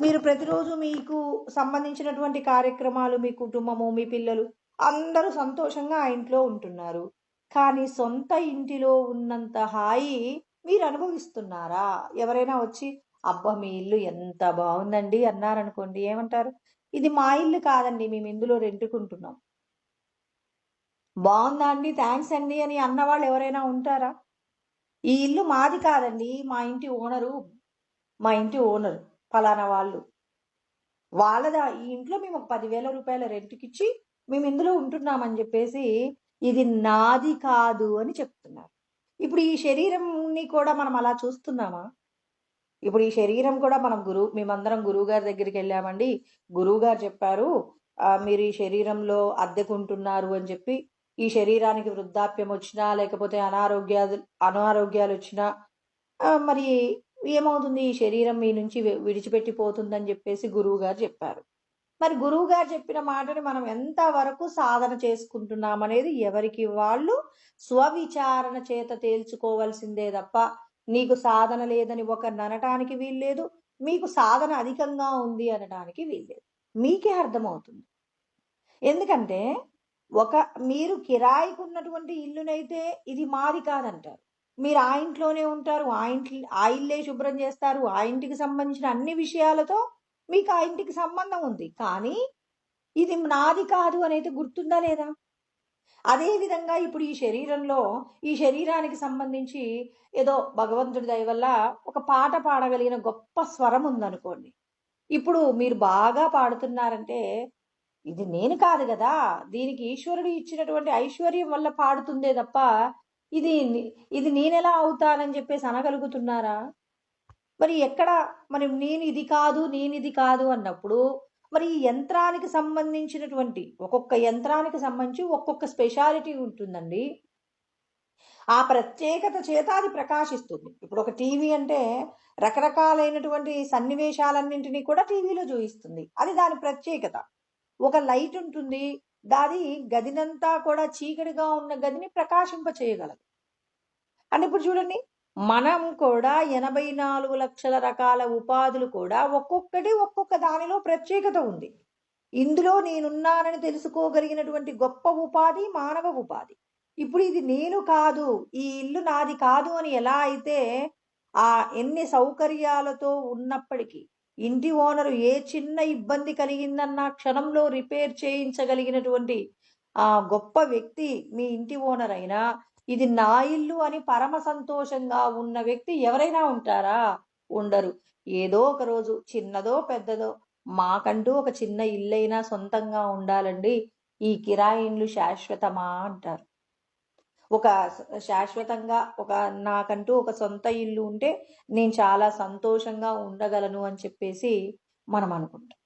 మీరు ప్రతిరోజు మీకు సంబంధించినటువంటి కార్యక్రమాలు, మీ కుటుంబము, మీ పిల్లలు అందరూ సంతోషంగా ఆ ఇంట్లో ఉంటున్నారు. కానీ సొంత ఇంటిలో ఉన్నంత హాయి మీరు అనుభవిస్తున్నారా? ఎవరైనా వచ్చి అబ్బా! మీ ఇల్లు ఎంత బాగుందండి అన్నారనుకోండి ఏమంటారు? ఇది మా ఇల్లు కాదండి. మేము ఇందులో రెంట్‌కుంటున్నాం. బాగుందా అండి? థ్యాంక్స్ అండి అని అన్నవాళ్ళు ఎవరైనా ఉంటారా? ఈ ఇల్లు మాది కాదండి. మా ఇంటి ఓనరు ఫలానా వాళ్ళు. వాళ్ళదా ఈ ఇంట్లో మేము ఒక 10,000 రూపాయల రెంట్‌కిచ్చి మేము ఇందులో ఉంటున్నామని చెప్పేసి ఇది నాది కాదు అని చెప్తున్నారు. ఇప్పుడు ఈ శరీరంని కూడా మనం అలా చూస్తున్నామా? ఇప్పుడు ఈ శరీరం కూడా మేమందరం గురువుగారి దగ్గరికెళ్ళామండి. గురువుగారు చెప్పారు, మీరు ఈ శరీరంలో అద్దెకుంటున్నారు అని చెప్పి, ఈ శరీరానికి వృద్ధాప్యం వచ్చినా, లేకపోతే అనారోగ్యాలొచ్చినా మరి ఏమవుతుంది? ఈ శరీరం మీ నుంచి విడిచిపెట్టి పోతుందని చెప్పేసి గురువుగారు చెప్పారు. మరి గురువుగారు చెప్పిన మాటని మనం ఎంత వరకు సాధన చేసుకుంటున్నామనేది ఎవరికి వాళ్ళు స్వవిచారణ చేత తేల్చుకోవాల్సిందే తప్ప నీకు సాధన లేదని ఒకరిని అనటానికి వీల్లేదు. మీకు సాధన అధికంగా ఉంది అనటానికి వీల్లేదు. మీకే అర్థమవుతుంది. ఎందుకంటే మీరు కిరాయికి ఉన్నటువంటి ఇల్లునైతే ఇది మాది కాదంటారు. మీరు ఆ ఇంట్లోనే ఉంటారు. ఆ ఇల్లే శుభ్రం చేస్తారు. ఆ ఇంటికి సంబంధించిన అన్ని విషయాలతో మీకు ఆ ఇంటికి సంబంధం ఉంది. కానీ ఇది నాది కాదు అనేది గుర్తుందా లేదా? అదే విధంగా ఇప్పుడు ఈ శరీరానికి సంబంధించి ఏదో భగవంతుడి దయ వల్ల ఒక పాట పాడగలిగిన గొప్ప స్వరం ఉందనుకోండి. ఇప్పుడు మీరు బాగా పాడుతున్నారంటే ఇది నేను కాదు గదా! దీనికి ఈశ్వరుడు ఇచ్చినటువంటి ఐశ్వర్యం వల్ల పాడుతుందే తప్ప, ఇది ఇది నేనెలా అవుతానని చెప్పేసి అనగలుగుతున్నారా? మరి నేనిది కాదు అన్నప్పుడు, మరి ఈ యంత్రానికి సంబంధించినటువంటి ఒక్కొక్క యంత్రానికి సంబంధించి ఒక్కొక్క స్పెషాలిటీ ఉంటుందండి. ఆ ప్రత్యేకత చేత అది ప్రకాశిస్తుంది. ఇప్పుడు ఒక టీవీ అంటే రకరకాలైనటువంటి సన్నివేశాలన్నింటినీ కూడా టీవీలో చూయిస్తుంది. అది దాని ప్రత్యేకత. ఒక లైట్ ఉంటుంది. దాది గదినంతా కూడా చీకటిగా ఉన్న గదిని ప్రకాశింప చేయగలదు. అంటే ఇప్పుడు చూడండి, మనం కూడా 84 లక్షల రకాల ఉపాధులు కూడా ఒక్కొక్కటి ఒక్కొక్క దానిలో ప్రత్యేకత ఉంది. ఇందులో నేనున్నానని తెలుసుకోగలిగినటువంటి గొప్ప ఉపాధి మానవ ఉపాధి. ఇప్పుడు ఇది నేను కాదు, ఈ ఇల్లు నాది కాదు అని ఎలా అయితే ఎన్ని సౌకర్యాలతో ఉన్నప్పటికీ ఇంటి ఓనరు ఏ చిన్న ఇబ్బంది కలిగిందన్న క్షణంలో రిపేర్ చేయించగలిగినటువంటి గొప్ప వ్యక్తి మీ ఇంటి ఓనర్ అయినా, ఇది నా ఇల్లు అని పరమ సంతోషంగా ఉన్న వ్యక్తి ఎవరైనా ఉంటారా? ఉండరు. ఏదో ఒక రోజు చిన్నదో పెద్దదో మాకంటూ ఒక చిన్న ఇల్లైనా సొంతంగా ఉండాలండి. ఈ కిరాయి ఇండ్లు శాశ్వతమా అంటారు. శాశ్వతంగా నాకంటూ ఒక సొంత ఇల్లు ఉంటే నేను చాలా సంతోషంగా ఉండగలను అని చెప్పేసి మనం అనుకుంటాం.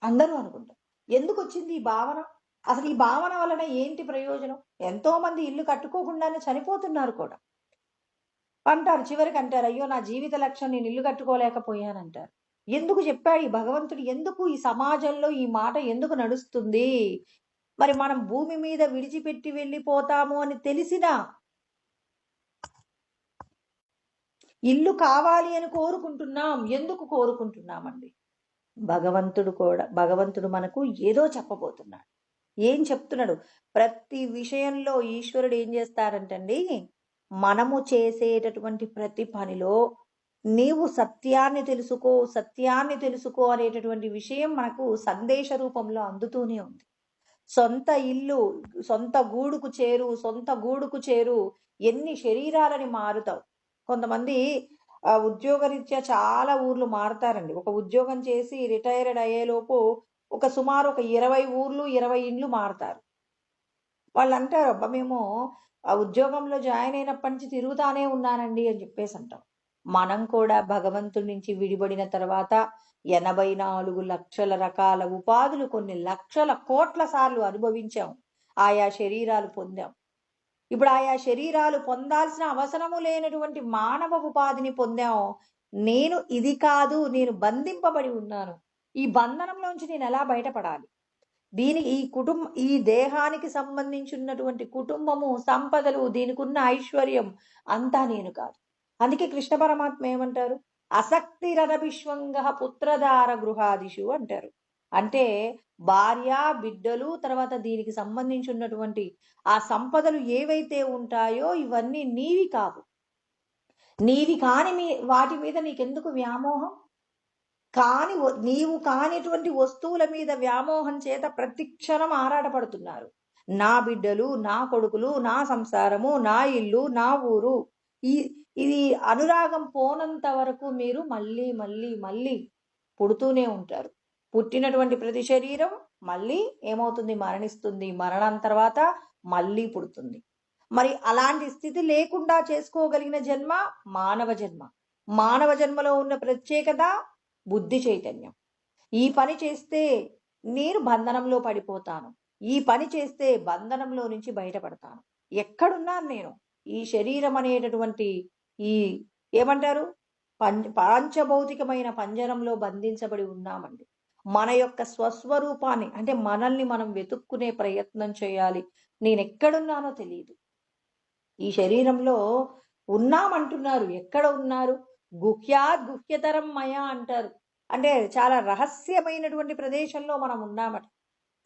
అందరూ అనుకుంటాం. ఎందుకు వచ్చింది ఈ భావన? అసలు ఈ భావన వలన ఏంటి ప్రయోజనం? ఎంతో మంది ఇల్లు కట్టుకోకుండానే చనిపోతున్నారు కూడా. చివరికి అంటారు, అయ్యో నా జీవిత లక్ష్యం నేను ఇల్లు కట్టుకోలేకపోయానంటారు. ఎందుకు చెప్పాడు ఈ భగవంతుడు? ఎందుకు ఈ సమాజంలో ఈ మాట ఎందుకు నడుస్తుంది? మరి మనం భూమి మీద విడిచిపెట్టి వెళ్ళిపోతాము అని తెలిసినా ఇల్లు కావాలి అని కోరుకుంటున్నాం. ఎందుకు కోరుకుంటున్నామండి? భగవంతుడు మనకు ఏదో చెప్పబోతున్నాడు. ఏం చెప్తున్నాడు? ప్రతి విషయంలో ఈశ్వరుడు ఏం చేస్తారంటండి, మనము చేసేటటువంటి ప్రతి పనిలో నీవు సత్యాన్ని తెలుసుకో అనేటటువంటి విషయం మనకు సందేశ రూపంలో అందుతూనే ఉంది. సొంత ఇల్లు, సొంత గూడుకు చేరు ఎన్ని శరీరాలని మారుతావు. కొంతమంది ఉద్యోగరీత్యా చాలా ఊర్లు మారుతారండి. ఒక ఉద్యోగం చేసి రిటైర్డ్ అయ్యేలోపు సుమారు 20 ఊర్లు 20 ఇండ్లు మారుతారు. వాళ్ళు అంటారు, అబ్బా మేము ఆ ఉద్యోగంలో జాయిన్ అయినప్పటి నుంచి తిరుగుతానే ఉన్నానండి అని చెప్పేసి అంటాం. మనం కూడా భగవంతుడి నుంచి విడిపడిన తర్వాత 84 లక్షల రకాల ఉపాధులు కొన్ని లక్షల కోట్ల సార్లు అనుభవించాం. ఆయా శరీరాలు పొందాం. ఇప్పుడు ఆయా శరీరాలు పొందాల్సిన అవసరము లేనటువంటి మానవ ఉపాధిని పొందాం. నేను ఇది కాదు, నేను బంధింపబడి ఉన్నాను. ఈ బంధనంలోంచి నేను ఎలా బయటపడాలి? ఈ దేహానికి సంబంధించినటువంటి కుటుంబము, సంపదలు, దీనికున్న ఐశ్వర్యం అంతా నేను కాదు. అందుకే కృష్ణ పరమాత్మ ఏమంటారు? అసక్తిరనభిష్వంగ పుత్రధార గృహాదిషు అంటారు. అంటే భార్య, బిడ్డలు, తర్వాత దీనికి సంబంధించినటువంటి ఆ సంపదలు ఏవైతే ఉంటాయో ఇవన్నీ నీవి కావు. నీవి కాని వాటి మీద నీకెందుకు వ్యామోహం? నీవు కానిటువంటి వస్తువుల మీద వ్యామోహం చేత ప్రతి క్షణం ఆరాటపడుతున్నారు. నా బిడ్డలు, నా కొడుకులు, నా సంసారము, నా ఇల్లు, నా ఊరు, ఇది అనురాగం పోనంత వరకు మీరు మళ్ళీ మళ్ళీ మళ్ళీ పుడుతూనే ఉంటారు. పుట్టినటువంటి ప్రతి శరీరం మళ్ళీ ఏమవుతుంది? మరణిస్తుంది. మరణం తర్వాత మళ్ళీ పుడుతుంది. మరి అలాంటి స్థితి లేకుండా చేసుకోగలిగిన జన్మ మానవ జన్మ. మానవ జన్మలో ఉన్న ప్రత్యేకత బుద్ధి చైతన్యం. ఈ పని చేస్తే నేను బంధనంలో పడిపోతాను, ఈ పని చేస్తే బంధనంలో నుంచి బయటపడతాను. ఎక్కడున్నాను నేను? ఈ శరీరం అనేటటువంటి ఏమంటారు, పాంచభౌతికమైన పంజరంలో బంధించబడి ఉన్నామండి. మన యొక్క స్వస్వరూపాన్ని, అంటే మనల్ని మనం వెతుక్కునే ప్రయత్నం చేయాలి. నేను ఎక్కడున్నానో తెలియదు. ఈ శరీరంలో ఉన్నామంటున్నారు, ఎక్కడ ఉన్నారు? గుహ్యాత్ గుహ్యతరం మయ అంటారు. అంటే చాలా రహస్యమైనటువంటి ప్రదేశంలో మనం ఉన్నామట.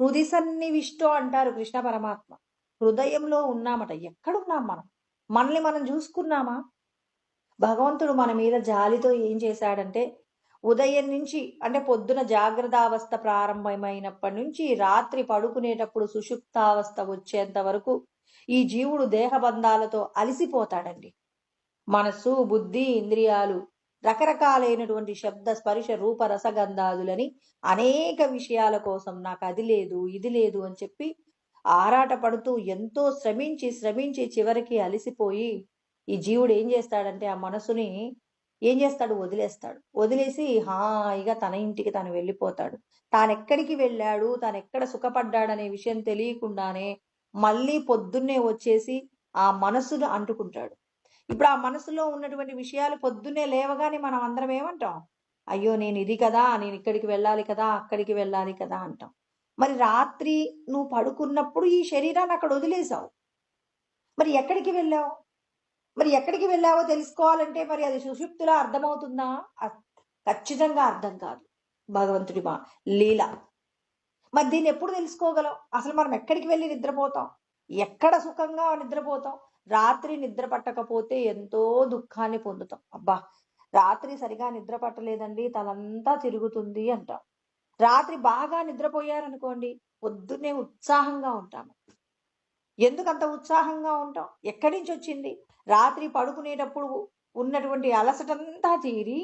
హృది సన్నివిష్టో అంటారు కృష్ణ పరమాత్మ. హృదయంలో ఉన్నామట. ఎక్కడున్నాం మనం? మనల్ని మనం చూసుకున్నామా? భగవంతుడు మన మీద జాలితో ఏం చేశాడంటే, ఉదయం నుంచి అంటే పొద్దున జాగ్రత్తావస్థ ప్రారంభమైనప్పటి నుంచి రాత్రి పడుకునేటప్పుడు సుషుప్తావస్థ వచ్చేంత వరకు ఈ జీవుడు దేహబంధాలతో అలిసిపోతాడండి. మనస్సు, బుద్ధి, ఇంద్రియాలు రకరకాలైనటువంటి శబ్ద, స్పర్శ, రూప, రసగంధాదులని అనేక విషయాల కోసం నాకు అది లేదు, ఇది లేదు అని చెప్పి ఆరాట పడుతూ ఎంతో శ్రమించి శ్రమించి చివరికి అలిసిపోయి ఈ జీవుడు ఏం చేస్తాడంటే ఆ మనసుని ఏం చేస్తాడు? వదిలేస్తాడు. వదిలేసి హాయిగా తన ఇంటికి తను వెళ్ళిపోతాడు. తానెక్కడికి వెళ్ళాడు, తానెక్కడ సుఖపడ్డాడనే విషయం తెలియకుండానే మళ్ళీ పొద్దున్నే వచ్చేసి ఆ మనసును అంటుకుంటాడు. ఇప్పుడు ఆ మనసులో ఉన్నటువంటి విషయాలు పొద్దున్నే లేవగానే మనం అందరం ఏమంటాం? అయ్యో నేను ఇది కదా, నేను ఇక్కడికి వెళ్ళాలి కదా, అక్కడికి వెళ్ళాలి కదా అంటాం. మరి రాత్రి నువ్వు పడుకున్నప్పుడు ఈ శరీరాన్ని అక్కడ వదిలేసావు. మరి ఎక్కడికి వెళ్ళావు? మరి ఎక్కడికి వెళ్ళావో తెలుసుకోవాలంటే మరి అది సుషుప్తిలో అర్థమవుతుందా? ఖచ్చితంగా అర్థం కాదు. భగవంతుడి లీల. మరి దీన్ని ఎప్పుడు తెలుసుకోగలం? అసలు మనం ఎక్కడికి వెళ్ళి నిద్రపోతాం? ఎక్కడ సుఖంగా నిద్రపోతాం? రాత్రి నిద్ర పట్టకపోతే ఎంతో దుఃఖాన్ని పొందుతాం. అబ్బా రాత్రి సరిగా నిద్ర పట్టలేదండి, తలంతా తిరుగుతుంది అంటాం. రాత్రి బాగా నిద్రపోయారనుకోండి, పొద్దున్నే ఉత్సాహంగా ఉంటాము. ఎందుకు అంత ఉత్సాహంగా ఉంటాం? ఎక్కడి నుంచి వచ్చింది? రాత్రి పడుకునేటప్పుడు ఉన్నటువంటి అలసటంతా తీరి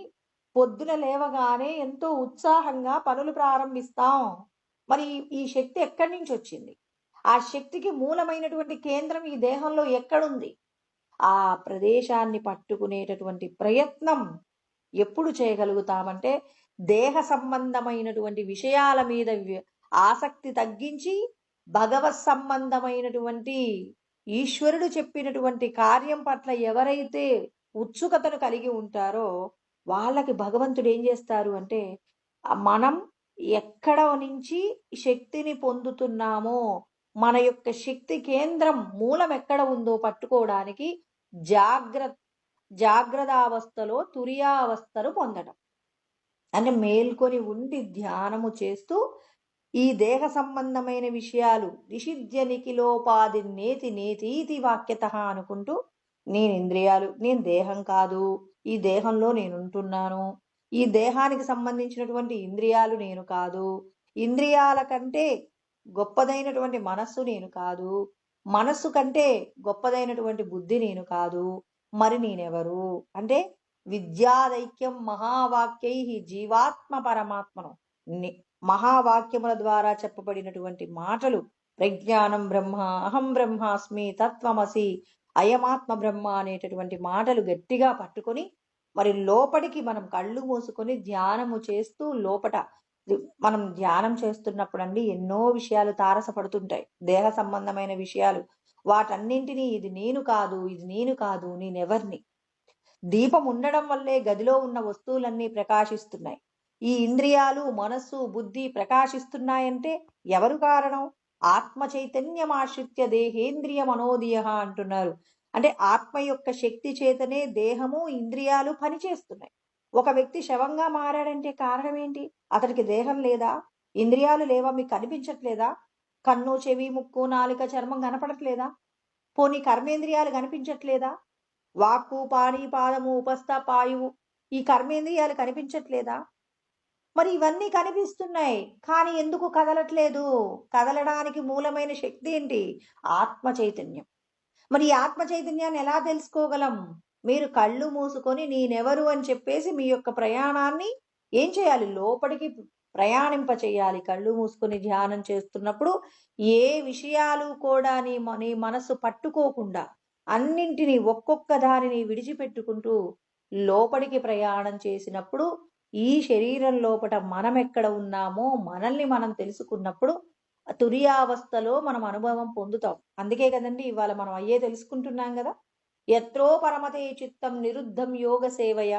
పొద్దున లేవగానే ఎంతో ఉత్సాహంగా పనులు ప్రారంభిస్తాం. మరి ఈ శక్తి ఎక్కడి నుంచి వచ్చింది? ఆ శక్తికి మూలమైనటువంటి కేంద్రం ఈ దేహంలో ఎక్కడుంది? ఆ ప్రదేశాన్ని పట్టుకునేటటువంటి ప్రయత్నం ఎప్పుడు చేయగలుగుతామంటే దేహ సంబంధమైనటువంటి విషయాల మీద ఆసక్తి తగ్గించి భగవత్ సంబంధమైనటువంటి ఈశ్వరుడు చెప్పినటువంటి కార్యం పట్ల ఎవరైతే ఉత్సుకతను కలిగి ఉంటారో వాళ్ళకి భగవంతుడు ఏం చేస్తారు అంటే మనం ఎక్కడ నుంచి శక్తిని పొందుతున్నామో మన యొక్క శక్తి కేంద్రం మూలం ఎక్కడ ఉందో పట్టుకోవడానికి జాగ్రత్తావస్థలో తురియావస్థను పొందడం అంటే మేల్కొని ఉండి ధ్యానము చేస్తూ ఈ దేహ సంబంధమైన విషయాలు నిషిధ్య నిఖిలోపాధి నేతి నేతీతి వాక్యత అనుకుంటూ నేను ఇంద్రియాలు, నేను దేహం కాదు, ఈ దేహంలో నేను ఉంటున్నాను, ఈ దేహానికి సంబంధించినటువంటి ఇంద్రియాలు నేను కాదు, ఇంద్రియాల కంటే గొప్పదైనటువంటి మనస్సు నేను కాదు, మనస్సు కంటే గొప్పదైనటువంటి బుద్ధి నేను కాదు, మరి నేనెవరు అంటే విద్యాదైక్యం మహావాక్యై జీవాత్మ పరమాత్మను మహావాక్యముల ద్వారా చెప్పబడినటువంటి మాటలు ప్రజ్ఞానం బ్రహ్మ, అహం బ్రహ్మాస్మి, తత్వమసి, అయమాత్మ బ్రహ్మ అనేటటువంటి మాటలు గట్టిగా పట్టుకొని మరి లోపలికి మనం కళ్ళు మూసుకొని ధ్యానము చేస్తూ లోపట మనం ధ్యానం చేస్తున్నప్పుడు అండి ఎన్నో విషయాలు తారసపడుతుంటాయి, దేహ సంబంధమైన విషయాలు. వాటన్నింటినీ ఇది నేను కాదు, ఇది నేను కాదు, నేనెవర్ని. దీపం ఉండడం వల్లే గదిలో ఉన్న వస్తువులన్నీ ప్రకాశిస్తున్నాయి. ఈ ఇంద్రియాలు, మనస్సు, బుద్ధి ప్రకాశిస్తున్నాయంటే ఎవరు కారణం? ఆత్మ చైతన్యమాశ్రిత్య దేహేంద్రియ మనోదియ అంటున్నారు. అంటే ఆత్మ యొక్క శక్తి చేతనే దేహము, ఇంద్రియాలు పనిచేస్తున్నాయి. ఒక వ్యక్తి శవంగా మారాడంటే కారణం ఏంటి? అతడికి దేహం లేదా? ఇంద్రియాలు లేవా? మీకు కనిపించట్లేదా? కన్ను, చెవి, ముక్కు, నాలుక, చర్మం కనపడట్లేదా? పోనీ కర్మేంద్రియాలు కనిపించట్లేదా? వాక్కు, పాణి, పాదము, ఉపస్థ, పాయువు ఈ కర్మేంద్రియాలు కనిపించట్లేదా? మరి ఇవన్నీ కనిపిస్తున్నాయి, కానీ ఎందుకు కదలట్లేదు? కదలడానికి మూలమైన శక్తి ఏంటి? ఆత్మ చైతన్యం. మరి ఈ ఆత్మ చైతన్యాన్ని ఎలా తెలుసుకోగలం? మీరు కళ్ళు మూసుకొని నేనెవరు అని చెప్పేసి మీ యొక్క ప్రయాణాన్ని ఏం చేయాలి? లోపలికి ప్రయాణింప చేయాలి. కళ్ళు మూసుకొని ధ్యానం చేస్తున్నప్పుడు ఏ విషయాలు కూడా నీ మనసు పట్టుకోకుండా అన్నింటినీ ఒక్కొక్క దానిని విడిచిపెట్టుకుంటూ లోపలికి ప్రయాణం చేసినప్పుడు ఈ శరీరం లోపల మనం ఎక్కడ ఉన్నామో మనల్ని మనం తెలుసుకున్నప్పుడు తురియావస్థలో మనం అనుభవం పొందుతాం. అందుకే కదండి ఇవాళ మనం అయ్యే తెలుసుకుంటున్నాం కదా. ఎత్రో పరమతే చిత్తం నిరుద్ధం యోగ సేవయ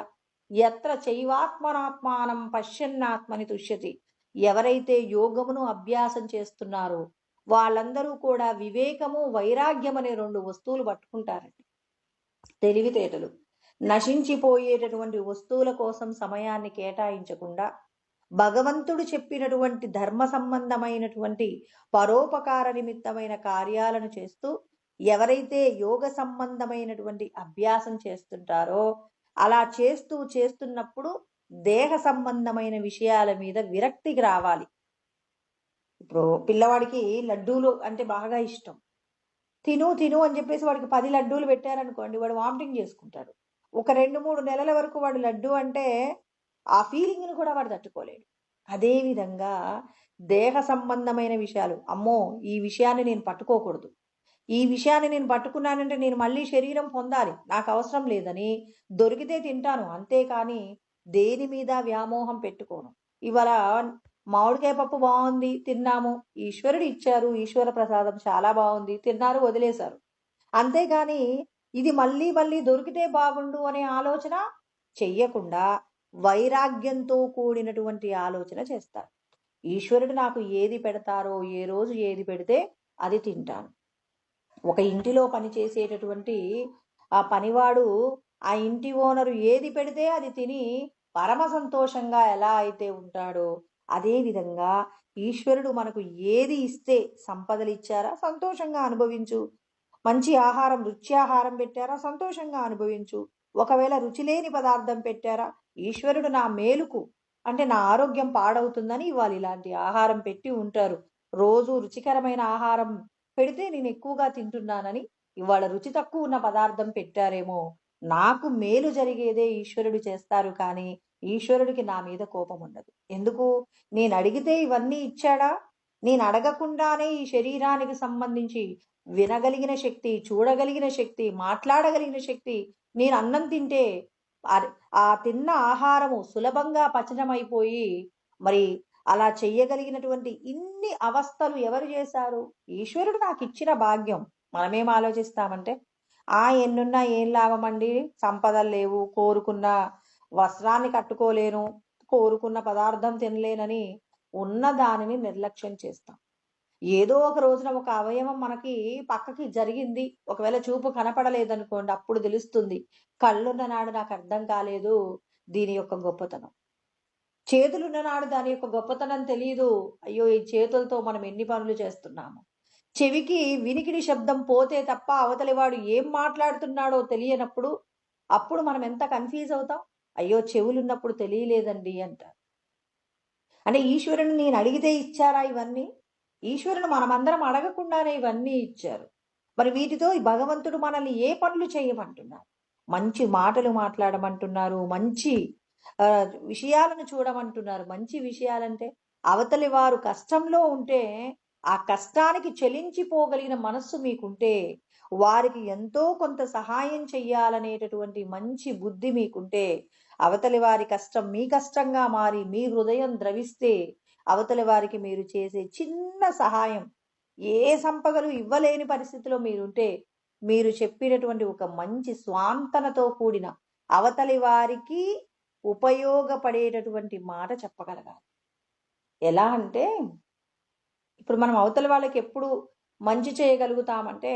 ఎత్ర చైవాత్మనాత్మానం పశ్యన్నాత్మని తుష్యతి. ఎవరైతే యోగమును అభ్యాసం చేస్తున్నారో వాళ్ళందరూ కూడా వివేకము, వైరాగ్యం అనే రెండు వస్తువులు పట్టుకుంటారండి. తెలివితేటలు. నశించిపోయేటటువంటి వస్తువుల కోసం సమయాన్ని కేటాయించకుండా భగవంతుడు చెప్పినటువంటి ధర్మ సంబంధమైనటువంటి పరోపకార నిమిత్తమైన కార్యాలను చేస్తూ ఎవరైతే యోగ సంబంధమైనటువంటి అభ్యాసం చేస్తుంటారో అలా చేస్తున్నప్పుడు దేహ సంబంధమైన విషయాల మీద విరక్తికి రావాలి. ఇప్పుడు పిల్లవాడికి లడ్డూలు అంటే బాగా ఇష్టం. తిను తిను అని చెప్పేసి వాడికి 10 లడ్డూలు పెట్టారనుకోండి, వాడు వామిటింగ్ చేసుకుంటాడు. ఒక 2-3 నెలల వరకు వాడు లడ్డు అంటే ఆ ఫీలింగ్‌ని కూడా వాడు తట్టుకోలేడు. అదేవిధంగా దేహ సంబంధమైన విషయాలు, అమ్మో! ఈ విషయాన్ని నేను పట్టుకోకూడదు. ఈ విషయాన్ని నేను పట్టుకున్నానంటే నేను మళ్ళీ శరీరం పొందాలి. నాకు అవసరం లేదని దొరికితే తింటాను. అంతేకాని దేని మీద వ్యామోహం పెట్టుకోను. ఇవాళ మామిడికాయ పప్పు బాగుంది తిన్నాము. ఈశ్వరుడు ఇచ్చారు. ఈశ్వర ప్రసాదం చాలా బాగుంది. తిన్నారు, వదిలేశారు. అంతేగాని ఇది మళ్ళీ మళ్ళీ దొరికితే బాగుండు అనే ఆలోచన చెయ్యకుండా వైరాగ్యంతో కూడినటువంటి ఆలోచన చేస్తారు. ఈశ్వరుడు నాకు ఏది పెడతారో, ఏ రోజు ఏది పెడితే అది తింటాను. ఒక ఇంటిలో పనిచేసేటటువంటి ఆ పనివాడు ఆ ఇంటి ఓనరు ఏది పెడితే అది తిని పరమ సంతోషంగా ఎలా అయితే ఉంటాడో అదే విధంగా ఈశ్వరుడు మనకు ఏది ఇస్తే, సంపదలు ఇచ్చారా సంతోషంగా అనుభవించు, మంచి ఆహారం రుచ్యాహారం పెట్టారా సంతోషంగా అనుభవించు, ఒకవేళ రుచి లేని పదార్థం పెట్టారా ఈశ్వరుడు నా మేలుకు అంటే నా ఆరోగ్యం పాడవుతుందని ఇవాళ ఇలాంటి ఆహారం పెట్టి ఉంటారు. రోజు రుచికరమైన ఆహారం పెడితే నేను ఎక్కువగా తింటున్నానని ఇవాళ రుచి తక్కువ ఉన్న పదార్థం పెట్టారేమో, నాకు మేలు జరిగేదే ఈశ్వరుడు చేస్తారు కానీ ఈశ్వరుడికి నా మీద కోపం ఉండదు. ఎందుకు? నేను అడిగితే ఇవన్నీ ఇచ్చాడా? నేను అడగకుండానే ఈ శరీరానికి సంబంధించి వినగలిగిన శక్తి, చూడగలిగిన శక్తి, మాట్లాడగలిగిన శక్తి, నేను అన్నం తింటే ఆ తిన్న ఆహారము సులభంగా పచనమైపోయి మరి అలా చెయ్యగలిగినటువంటి ఇన్ని అవస్థలు ఎవరు చేశారు? ఈశ్వరుడు నాకు ఇచ్చిన భాగ్యం. మనమేం ఆలోచిస్తామంటే ఎన్నున్నా ఏం లాభం అండి, సంపదలు లేవు, కోరుకున్న వస్త్రాన్ని కట్టుకోలేను, కోరుకున్న పదార్థం తినలేనని ఉన్న దానిని నిర్లక్ష్యం చేస్తాం. ఏదో ఒక రోజున ఒక అవయవం మనకి పక్కకి జరిగింది, ఒకవేళ చూపు కనపడలేదనుకోండి, అప్పుడు తెలుస్తుంది కళ్ళున్న నాడు నాకు అర్థం కాలేదు దీని యొక్క గొప్పతనం. చేతులున్న నాడు దాని యొక్క గొప్పతనం తెలియదు. అయ్యో ఈ చేతులతో మనం ఎన్ని పనులు చేస్తున్నాము. చెవికి వినికిడి శబ్దం పోతే తప్ప అవతలి వాడు ఏం మాట్లాడుతున్నాడో తెలియనప్పుడు అప్పుడు మనం ఎంత కన్ఫ్యూజ్ అవుతాం. అయ్యో చెవులున్నప్పుడు తెలియలేదండి అంటారు. అంటే ఈశ్వరుని నేను అడిగితే ఇచ్చారా ఇవన్నీ? ఈశ్వరుడు మనమందరం అడగకుండానే ఇవన్నీ ఇచ్చారు. మరి వీటితో ఈ భగవంతుడు మనల్ని ఏ పనులు చేయమంటున్నారు? మంచి మాటలు మాట్లాడమంటున్నారు, మంచి విషయాలను చూడమంటున్నారు. మంచి విషయాలంటే అవతలి వారు కష్టంలో ఉంటే ఆ కష్టానికి చెలించిపోగలిగిన మనస్సు మీకుంటే, వారికి ఎంతో కొంత సహాయం చెయ్యాలనేటటువంటి మంచి బుద్ధి మీకుంటే, అవతలి వారి కష్టం మీ కష్టంగా మారి మీ హృదయం ద్రవిస్తే అవతలి వారికి మీరు చేసే చిన్న సహాయం, ఏ సంపదలు ఇవ్వలేని పరిస్థితిలో మీరుంటే మీరు చెప్పినటువంటి ఒక మంచి స్వాంతనతో కూడిన అవతలి వారికి ఉపయోగపడేటటువంటి మాట చెప్పగలగాలి. ఎలా అంటే ఇప్పుడు మనం అవతలి వాళ్ళకి ఎప్పుడు మంచి చేయగలుగుతామంటే,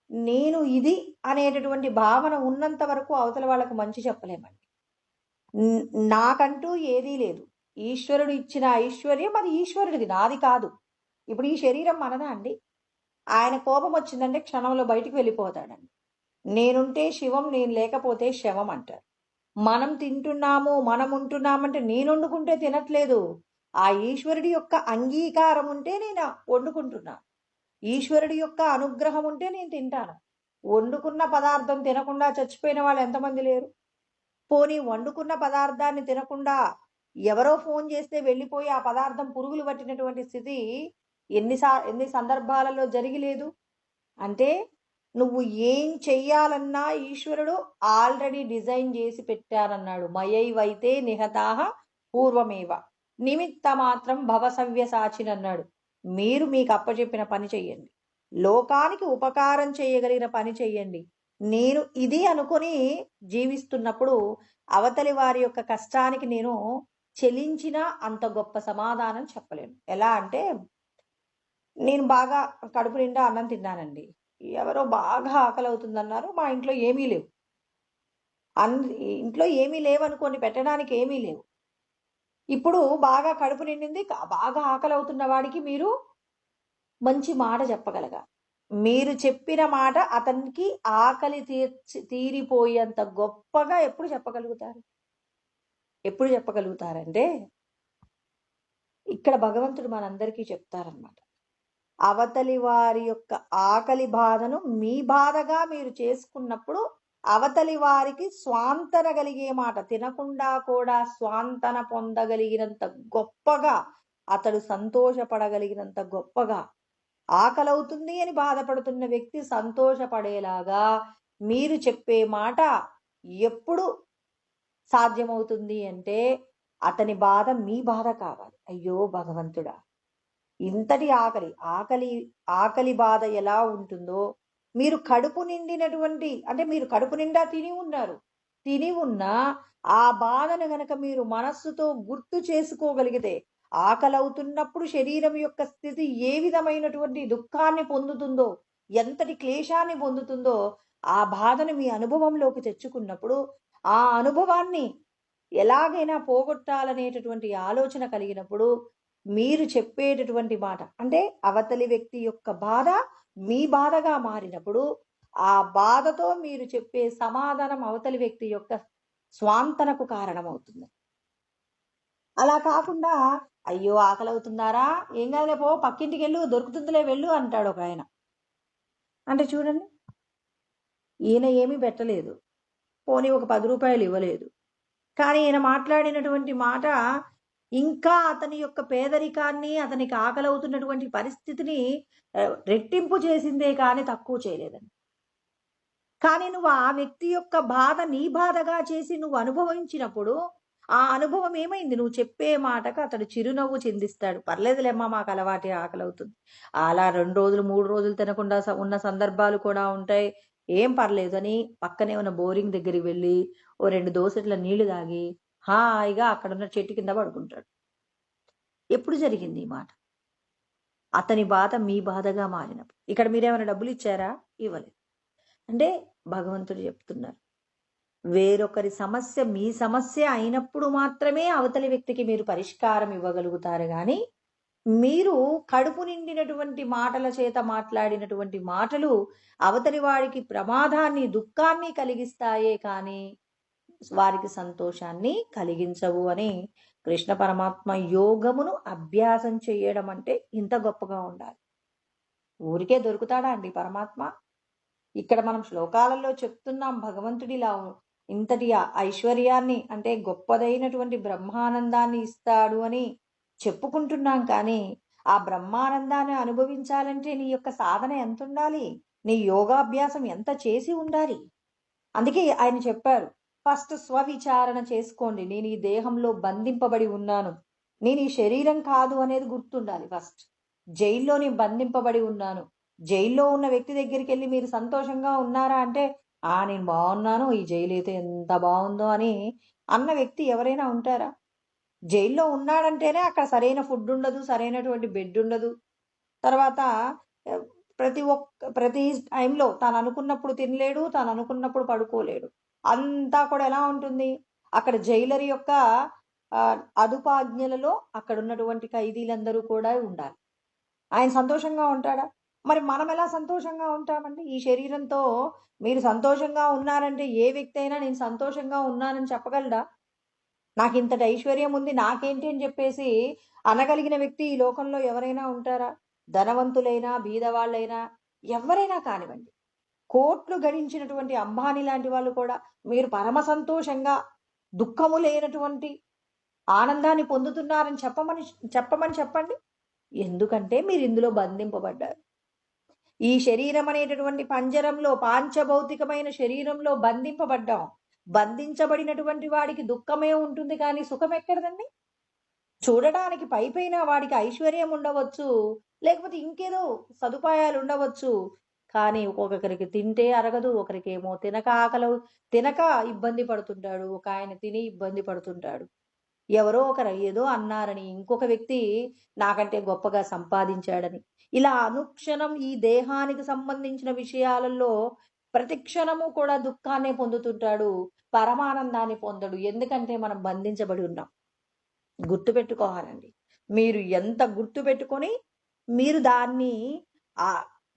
నేను ఇది అనేటటువంటి భావన ఉన్నంత వరకు అవతలి వాళ్ళకు మంచి చెప్పలేమండి. నాకంటూ ఏదీ లేదు. ఈశ్వరుడు ఇచ్చిన ఐశ్వర్యం అది ఈశ్వరుడిది, నాది కాదు. ఇప్పుడు ఈ శరీరం మనదా అండి? ఆయన కోపం వచ్చిందంటే క్షణంలో బయటికి వెళ్ళిపోతాడండి. నేనుంటే శివం, నేను లేకపోతే శవం అంటారు. మనం తింటున్నాము, మనం ఉంటున్నామంటే నేను వండుకుంటే తినట్లేదు. ఆ ఈశ్వరుడి యొక్క అంగీకారం ఉంటే నేను వండుకుంటున్నాను. ఈశ్వరుడి యొక్క అనుగ్రహం ఉంటే నేను తింటాను. వండుకున్న పదార్థం తినకుండా చచ్చిపోయిన వాళ్ళు ఎంతమంది లేరు? పోనీ వండుకున్న పదార్థాన్ని తినకుండా ఎవరో ఫోన్ చేస్తే వెళ్ళిపోయి ఆ పదార్థం పురుగులు పట్టినటువంటి స్థితి ఎన్ని సందర్భాలలో జరిగిలేదు? అంటే నువ్వు ఏం చెయ్యాలన్నా ఈశ్వరుడు ఆల్రెడీ డిజైన్ చేసి పెట్టానన్నాడు. మయైవైతే నిహతాహ పూర్వమేవ నిమిత్త మాత్రం భవసవ్యసాచినన్నాడు. మీరు మీకు అప్పచెప్పిన పని చెయ్యండి, లోకానికి ఉపకారం చేయగలిగిన పని చెయ్యండి. నేను ఇది అనుకొని జీవిస్తున్నప్పుడు అవతలి వారి యొక్క కష్టానికి నేను చెలించిన అంత గొప్ప సమాధానం చెప్పలేను. ఎలా అంటే నేను బాగా కడుపు నిండా అన్నం తిన్నానండి, ఎవరో బాగా ఆకలి అవుతుందన్నారు, మా ఇంట్లో ఏమీ లేవు. ఇంట్లో ఏమీ లేవనుకోండి, పెట్టడానికి ఏమీ లేవు. ఇప్పుడు బాగా కడుపు నిండింది, బాగా ఆకలి అవుతున్న వాడికి మీరు మంచి మాట చెప్పగలగాలి. మీరు చెప్పిన మాట అతనికి ఆకలి తీరిపోయేంత గొప్పగా ఎప్పుడు చెప్పగలుగుతారు? ఎప్పుడు చెప్పగలుగుతారంటే, ఇక్కడ భగవంతుడు మనందరికీ చెప్తారనమాట. అవతలి వారి యొక్క ఆకలి బాధను మీ బాధగా మీరు చేసుకున్నప్పుడు అవతలి వారికి స్వాంతన కలిగే మాట, తినకుండా కూడా స్వాంతన పొందగలిగినంత గొప్పగా, అతడు సంతోషపడగలిగినంత గొప్పగా, ఆకలవుతుంది అని బాధపడుతున్న వ్యక్తి సంతోషపడేలాగా మీరు చెప్పే మాట ఎప్పుడు సాధ్యమవుతుంది అంటే, అతని బాధ మీ బాధ కావాలి. అయ్యో భగవంతుడా, ఇంతటి ఆకలి బాధ ఎలా ఉంటుందో, మీరు కడుపు నిండినటువంటి, అంటే మీరు కడుపు నిండా తిని ఉన్నారు. తిని ఉన్నా ఆ బాధను గనక మీరు మనస్సుతో గుర్తు చేసుకోగలిగితే, ఆకలవుతున్నప్పుడు శరీరం యొక్క స్థితి ఏ విధమైనటువంటి దుఃఖాన్ని పొందుతుందో, ఎంతటి క్లేశాన్ని పొందుతుందో, ఆ బాధను మీ అనుభవంలోకి తెచ్చుకున్నప్పుడు, ఆ అనుభవాన్ని ఎలాగైనా పోగొట్టాలనేటటువంటి ఆలోచన కలిగినప్పుడు, మీరు చెప్పేటటువంటి మాట, అంటే అవతలి వ్యక్తి యొక్క బాధ మీ బాధగా మారినప్పుడు, ఆ బాధతో మీరు చెప్పే సమాధానం అవతలి వ్యక్తి యొక్క స్వాంతనకు కారణమవుతుంది. అలా కాకుండా, అయ్యో ఆకలవుతున్నారా, ఏం కాదులే పో, పక్కింటికి వెళ్ళు, దొరుకుతుందిలే వెళ్ళు అంటాడు ఒక ఆయన. అంటే చూడండి, ఈయన ఏమీ పెట్టలేదు, పోనీ ఒక 10 రూపాయలు ఇవ్వలేదు, కానీ ఈయన మాట్లాడినటువంటి మాట ఇంకా అతని యొక్క పేదరికాన్ని, అతనికి ఆకలవుతున్నటువంటి పరిస్థితిని రెట్టింపు చేసిందే కానీ తక్కువ చేయలేదండి. కానీ నువ్వు ఆ వ్యక్తి యొక్క బాధ నీ బాధగా చేసి నువ్వు అనుభవించినప్పుడు, ఆ అనుభవం ఏమైంది? నువ్వు చెప్పే మాటకు అతడు చిరునవ్వు చిందిస్తాడు. పర్లేదులేమ్మా, మాకు అలవాటే, ఆకలవుతుంది. అలా 2 రోజులు, 3 రోజులు తినకుండా ఉన్న సందర్భాలు కూడా ఉంటాయి. ఏం పర్లేదు అని పక్కనే ఉన్న బోరింగ్ దగ్గరికి వెళ్ళి ఓ 2 దోసెట్ల నీళ్లు తాగి హాయిగా అక్కడున్న చెట్టు కింద పడుకుంటాడు. ఎప్పుడు జరిగింది ఈ మాట? అతని బాధ మీ బాధగా మారినప్పుడు. ఇక్కడ మీరేమైనా డబ్బులు ఇచ్చారా? ఇవ్వలేదు. అంటే భగవంతుడు చెప్తున్నారు, వేరొకరి సమస్య మీ సమస్య అయినప్పుడు మాత్రమే అవతలి వ్యక్తికి మీరు పరిష్కారం ఇవ్వగలుగుతారు గాని, మీరు కడుపు నిండినటువంటి మాటల చేత మాట్లాడినటువంటి మాటలు అవతలి వాడికి ప్రమాదాన్ని, దుఃఖాన్ని కలిగిస్తాయే కానీ వారికి సంతోషాన్ని కలిగించవు అని కృష్ణ పరమాత్మ యోగమును అభ్యాసం చేయడం అంటే ఇంత గొప్పగా ఉండాలి. ఊరికే దొరుకుతాడా అండి పరమాత్మ? ఇక్కడ మనం శ్లోకాలలో చెప్తున్నాం, భగవంతుడిలా ఇంతటి ఐశ్వర్యాన్ని, అంటే గొప్పదైనటువంటి బ్రహ్మానందాన్ని ఇస్తాడు అని చెప్పుకుంటున్నాం. కానీ ఆ బ్రహ్మానందాన్ని అనుభవించాలంటే నీ యొక్క సాధన ఎంత ఉండాలి, నీ యోగాభ్యాసం ఎంత చేసి ఉండాలి. అందుకే ఆయన చెప్పారు, ఫస్ట్ స్వవిచారణ చేసుకోండి. నేను ఈ దేహంలో బంధింపబడి ఉన్నాను, నేను ఈ శరీరం కాదు అనేది గుర్తుండాలి. ఫస్ట్ జైల్లో నేను బంధింపబడి ఉన్నాను. జైల్లో ఉన్న వ్యక్తి దగ్గరికి వెళ్ళి మీరు సంతోషంగా ఉన్నారా అంటే, నేను బాగున్నాను, ఈ జైలు అయితే ఎంత బాగుందో అని అన్న వ్యక్తి ఎవరైనా ఉంటారా? జైల్లో ఉన్నాడంటేనే అక్కడ సరైన ఫుడ్ ఉండదు, సరైనటువంటి బెడ్ ఉండదు. తర్వాత ప్రతి టైంలో తాను అనుకున్నప్పుడు తినలేడు, తాను అనుకున్నప్పుడు పడుకోలేడు. అంతా కూడా ఎలా ఉంటుంది? అక్కడ జైలర్ యొక్క అదుపాజ్ఞలలో అక్కడ ఉన్నటువంటి ఖైదీలందరూ కూడా ఉండాలి. ఆయన సంతోషంగా ఉంటాడా? మరి మనం ఎలా సంతోషంగా ఉంటామండి? ఈ శరీరంతో మీరు సంతోషంగా ఉన్నారంటే ఏ వ్యక్తి అయినా నేను సంతోషంగా ఉన్నానని చెప్పగలడా? నాకు ఇంతటి ఐశ్వర్యం ఉంది, నాకేంటి అని చెప్పేసి అనగలిగిన వ్యక్తి ఈ లోకంలో ఎవరైనా ఉంటారా? ధనవంతులైనా, బీదవాళ్ళైనా, ఎవరైనా కానివ్వండి. కోట్లు గడించినటువంటి అంబానీ లాంటి వాళ్ళు కూడా మీరు పరమ సంతోషంగా, దుఃఖము లేనటువంటి ఆనందాన్ని పొందుతున్నారని చెప్పమని చెప్పండి. ఎందుకంటే మీరు ఇందులో బంధింపబడ్డారు. ఈ శరీరం అనేటటువంటి పంజరంలో, పాంచభౌతికమైన శరీరంలో బంధింపబడ్డాం. బంధించబడినటువంటి వాడికి దుఃఖమే ఉంటుంది కానీ సుఖం ఎక్కడదండి? చూడడానికి పైపైన వాడికి ఐశ్వర్యం ఉండవచ్చు, లేకపోతే ఇంకేదో సదుపాయాలు ఉండవచ్చు, కానీ ఒక్కొక్కరికి తింటే అరగదు, ఒకరికేమో తినక ఇబ్బంది పడుతుంటాడు, ఒక ఆయన తిని ఇబ్బంది పడుతుంటాడు. ఎవరో ఒకరు ఏదో అన్నారని ఇంకొక వ్యక్తి నాకంటే గొప్పగా సంపాదించాడని, ఇలా అనుక్షణం ఈ దేహానికి సంబంధించిన విషయాలలో ప్రతి క్షణము కూడా దుఃఖాన్ని పొందుతుంటాడు, పరమానందాన్ని పొందడు. ఎందుకంటే మనం బంధించబడి ఉన్నాం. గుర్తుపెట్టుకోవాలండి. మీరు ఎంత గుర్తుపెట్టుకొని మీరు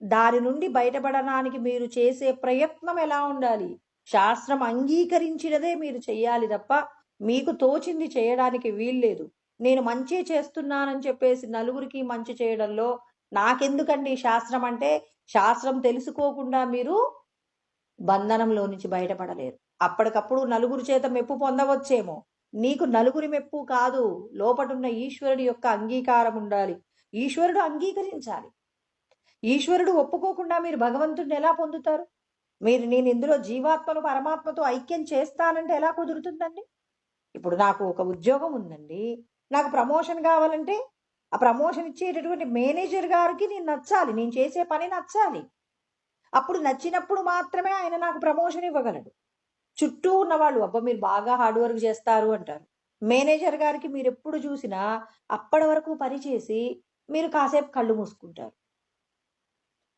దాని నుండి బయటపడడానికి మీరు చేసే ప్రయత్నం ఎలా ఉండాలి? శాస్త్రం అంగీకరించినదే మీరు చెయ్యాలి తప్ప, మీకు తోచింది చేయడానికి వీల్లేదు. నేను మంచే చేస్తున్నానని చెప్పేసి నలుగురికి మంచి చేయడంలో నాకెందుకండి శాస్త్రం అంటే, శాస్త్రం తెలుసుకోకుండా మీరు బంధనంలో నుంచి బయటపడలేరు. అప్పటికప్పుడు నలుగురి చేత మెప్పు పొందవచ్చేమో, నీకు నలుగురి మెప్పు కాదు, లోపటున్న ఈశ్వరుడి యొక్క అంగీకారం ఉండాలి. ఈశ్వరుడు అంగీకరించాలి. ఈశ్వరుడు ఒప్పుకోకుండా మీరు భగవంతుడిని ఎలా పొందుతారు? నేను ఇందులో జీవాత్మను పరమాత్మతో ఐక్యం చేస్తానంటే ఎలా కుదురుతుందండి? ఇప్పుడు నాకు ఒక ఉద్యోగం ఉందండి. నాకు ప్రమోషన్ కావాలంటే ఆ ప్రమోషన్ ఇచ్చేటటువంటి మేనేజర్ గారికి నేను నచ్చాలి. నేను చేసే పని నచ్చాలి. అప్పుడు నచ్చినప్పుడు మాత్రమే ఆయన నాకు ప్రమోషన్ ఇవ్వగలడు. చుట్టూ ఉన్నవాళ్ళు అబ్బా మీరు బాగా హార్డ్ వర్క్ చేస్తారు అంటారు. మేనేజర్ గారికి మీరు ఎప్పుడు చూసినా అప్పటి వరకు పని చేసి మీరు కాసేపు కళ్ళు మూసుకుంటారు.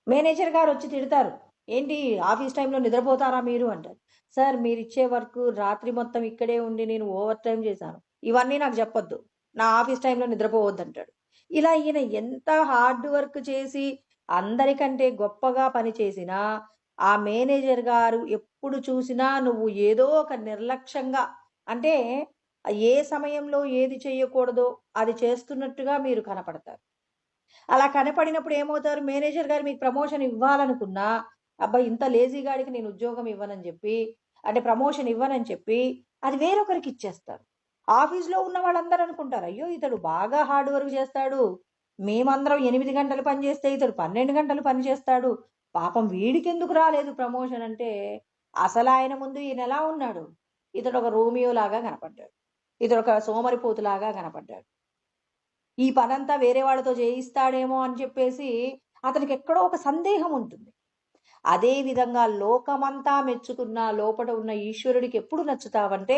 మేనేజర్ గారు వచ్చి తిడతారు, ఏంటి ఆఫీస్ టైంలో నిద్రపోతారా మీరు అంటారు. సార్ మీరు ఇచ్చే వర్క్ రాత్రి మొత్తం ఇక్కడే ఉండి నేను ఓవర్ టైం చేశాను, ఇవన్నీ నాకు చెప్పొద్దు, నా ఆఫీస్ టైంలో నిద్రపోవద్దు అంటాడు. ఇలా ఈయన ఎంత హార్డ్ వర్క్ చేసి అందరికంటే గొప్పగా పని చేసినా ఆ మేనేజర్ గారు ఎప్పుడు చూసినా నువ్వు ఏదో ఒక నిర్లక్ష్యంగా, అంటే ఏ సమయంలో ఏది చేయకూడదో అది చేస్తున్నట్టుగా మీరు కనపడతారు. అలా కనపడినప్పుడు ఏమవుతారు, మేనేజర్ గారు మీకు ప్రమోషన్ ఇవ్వాలనుకున్నా, అబ్బాయి ఇంత లేజీ గాడికి నేను ఉద్యోగం ఇవ్వనని చెప్పి, అంటే ప్రమోషన్ ఇవ్వనని చెప్పి అది వేరొకరికి ఇచ్చేస్తారు. ఆఫీస్లో ఉన్న వాళ్ళందరూ అనుకుంటారు, అయ్యో ఇతడు బాగా హార్డ్ వర్క్ చేస్తాడు, మేమందరం 8 గంటలు పని చేస్తే ఇతడు 12 గంటలు పని చేస్తాడు, పాపం వీడికి ఎందుకు రాలేదు ప్రమోషన్ అంటే, అసలు ఆయన ముందు ఈయన ఎలా ఉన్నాడు, ఇతడు ఒక రోమియో లాగా కనపడ్డాడు, ఇతడు ఒక సోమరిపోతులాగా కనపడ్డాడు, ఈ పనంతా వేరే వాళ్ళతో చేయిస్తాడేమో అని చెప్పేసి అతనికి ఎక్కడో ఒక సందేహం ఉంటుంది. అదే విధంగా లోకమంతా మెచ్చుకున్న లోపట ఉన్న ఈశ్వరుడికి ఎప్పుడు నచ్చుతావంటే,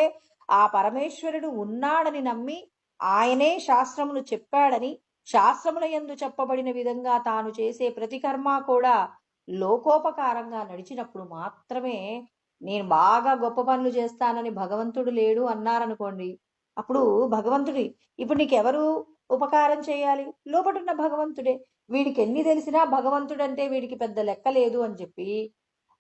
ఆ పరమేశ్వరుడు ఉన్నాడని నమ్మి ఆయనే శాస్త్రములు చెప్పాడని, శాస్త్రముల యందు చెప్పబడిన విధంగా తాను చేసే ప్రతి కర్మ కూడా లోకోపకారంగా నడిచినప్పుడు మాత్రమే నేను బాగా గొప్ప పనులు చేస్తానని భగవంతుడు లేడు అన్నారనుకోండి, అప్పుడు భగవంతుడి, ఇప్పుడు నీకెవరు ఉపకారం చేయాలి? లోపటున్న భగవంతుడే. వీడికి ఎన్ని తెలిసినా భగవంతుడంటే వీడికి పెద్ద లెక్క లేదు అని చెప్పి,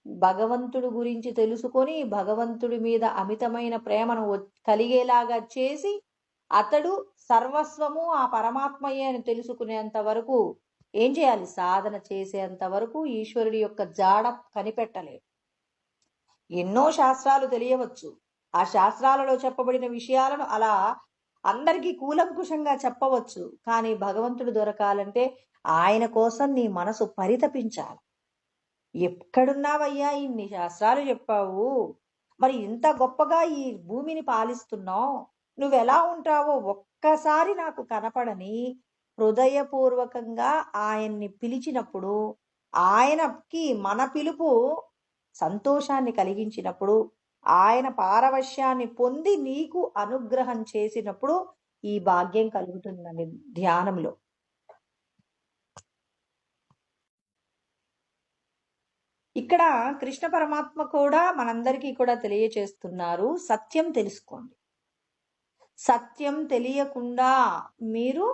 భగవంతుడు గురించి తెలుసుకొని భగవంతుడి మీద అమితమైన ప్రేమను కలిగేలాగా చేసి, అతడు సర్వస్వము ఆ పరమాత్మయే అని తెలుసుకునేంత వరకు ఏం చేయాలి? సాధన చేసేంత వరకు ఈశ్వరుడి యొక్క జాడ కనిపెట్టలేదు. ఎన్నో శాస్త్రాలు తెలియవచ్చు, ఆ శాస్త్రాలలో చెప్పబడిన విషయాలను అలా అందరికీ కూలంకుషంగా చెప్పవచ్చు, కానీ భగవంతుడు దొరకాలంటే ఆయన కోసం నీ మనసు పరితపించాలి. ఎక్కడున్నావయ్యా, ఇన్ని శాస్త్రాలు చెప్పావు, మరి ఇంత గొప్పగా ఈ భూమిని పాలిస్తున్నావు, నువ్వెలా ఉంటావో ఒక్కసారి నాకు కనపడని హృదయపూర్వకంగా ఆయన్ని పిలిచినప్పుడు, ఆయనకి మన పిలుపు సంతోషాన్ని కలిగించినప్పుడు, ఆయన పారవశ్యాన్ని పొంది నీకు అనుగ్రహం చేసినప్పుడు ఈ భాగ్యం కలుగుతుందండి ధ్యానంలో. ఇక్కడ కృష్ణ పరమాత్మ కూడా మనందరికీ కూడా తెలియచేస్తున్నారు, సత్యం తెలుసుకోండి. సత్యం తెలియకుండా మీరు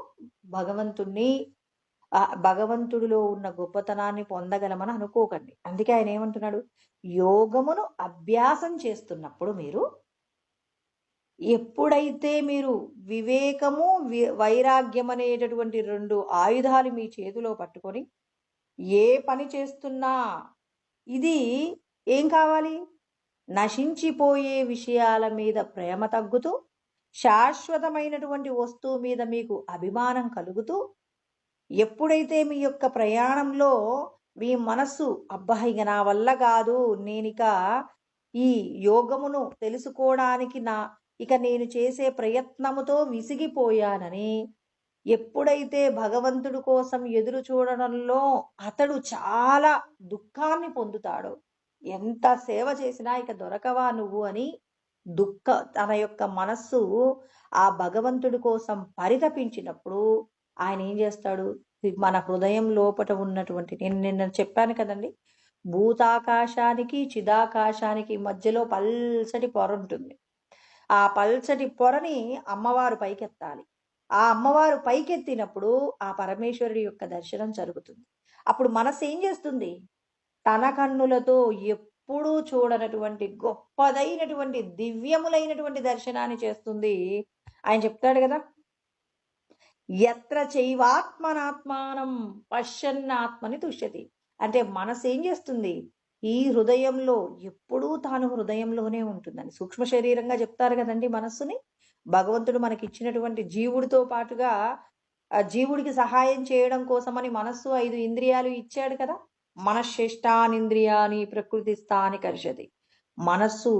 భగవంతుడిలో ఉన్న గొప్పతనాన్ని పొందగలమని అనుకోకండి. అందుకే ఆయన ఏమంటున్నాడు, యోగమును అభ్యాసం చేస్తున్నప్పుడు మీరు ఎప్పుడైతే మీరు వివేకము వైరాగ్యం అనేటటువంటి 2 ఆయుధాలు మీ చేతిలో పట్టుకొని ఏ పని చేస్తున్నా ఇది ఏం కావాలి, నశించిపోయే విషయాల మీద ప్రేమ తగ్గుతూ, శాశ్వతమైనటువంటి వస్తువు మీద మీకు అభిమానం కలుగుతూ, ఎప్పుడైతే మీ యొక్క ప్రయాణంలో మీ మనస్సు అబ్బా ఇక నా వల్ల కాదు, నేనిక ఈ యోగమును తెలుసుకోవడానికి ఇక నేను చేసే ప్రయత్నముతో విసిగిపోయానని, ఎప్పుడైతే భగవంతుడి కోసం ఎదురు చూడడంలో అతడు చాలా దుఃఖాన్ని పొందుతాడో, ఎంత సేవ చేసినా ఇక దొరకవా నువ్వు అని తన యొక్క మనస్సు ఆ భగవంతుడి కోసం పరితపించినప్పుడు ఆయన ఏం చేస్తాడు, మన హృదయం లోపట ఉన్నటువంటి, నేను నిన్న చెప్పాను కదండి, భూతాకాశానికి చిదాకాశానికి మధ్యలో పల్సటి పొర ఉంటుంది. ఆ పల్చటి పొరని అమ్మవారు పైకెత్తాలి. ఆ అమ్మవారు పైకెత్తినప్పుడు ఆ పరమేశ్వరుడి యొక్క దర్శనం జరుగుతుంది. అప్పుడు మనస్సు ఏం చేస్తుంది? తన కన్నులతో ఎప్పుడూ చూడనటువంటి గొప్పదైనటువంటి దివ్యములైనటువంటి దర్శనాన్ని చేస్తుంది. ఆయన చెప్తాడు కదా, యత్ర చైవాత్మనాత్మానం పశ్యన్నాత్మని తుష్యతి. అంటే మనసు ఏం చేస్తుంది? ఈ హృదయంలో ఎప్పుడూ తాను హృదయంలోనే ఉంటుందని సూక్ష్మ శరీరంగా చెప్తారు కదండి మనస్సుని. భగవంతుడు మనకిచ్చినటువంటి జీవుడితో పాటుగా జీవుడికి సహాయం చేయడం కోసమని మనస్సు 5 ఇంద్రియాలు ఇచ్చాడు కదా. మనశ్శేష్టానింద్రియాని ప్రకృతిస్థాని కర్షతి. మనస్సు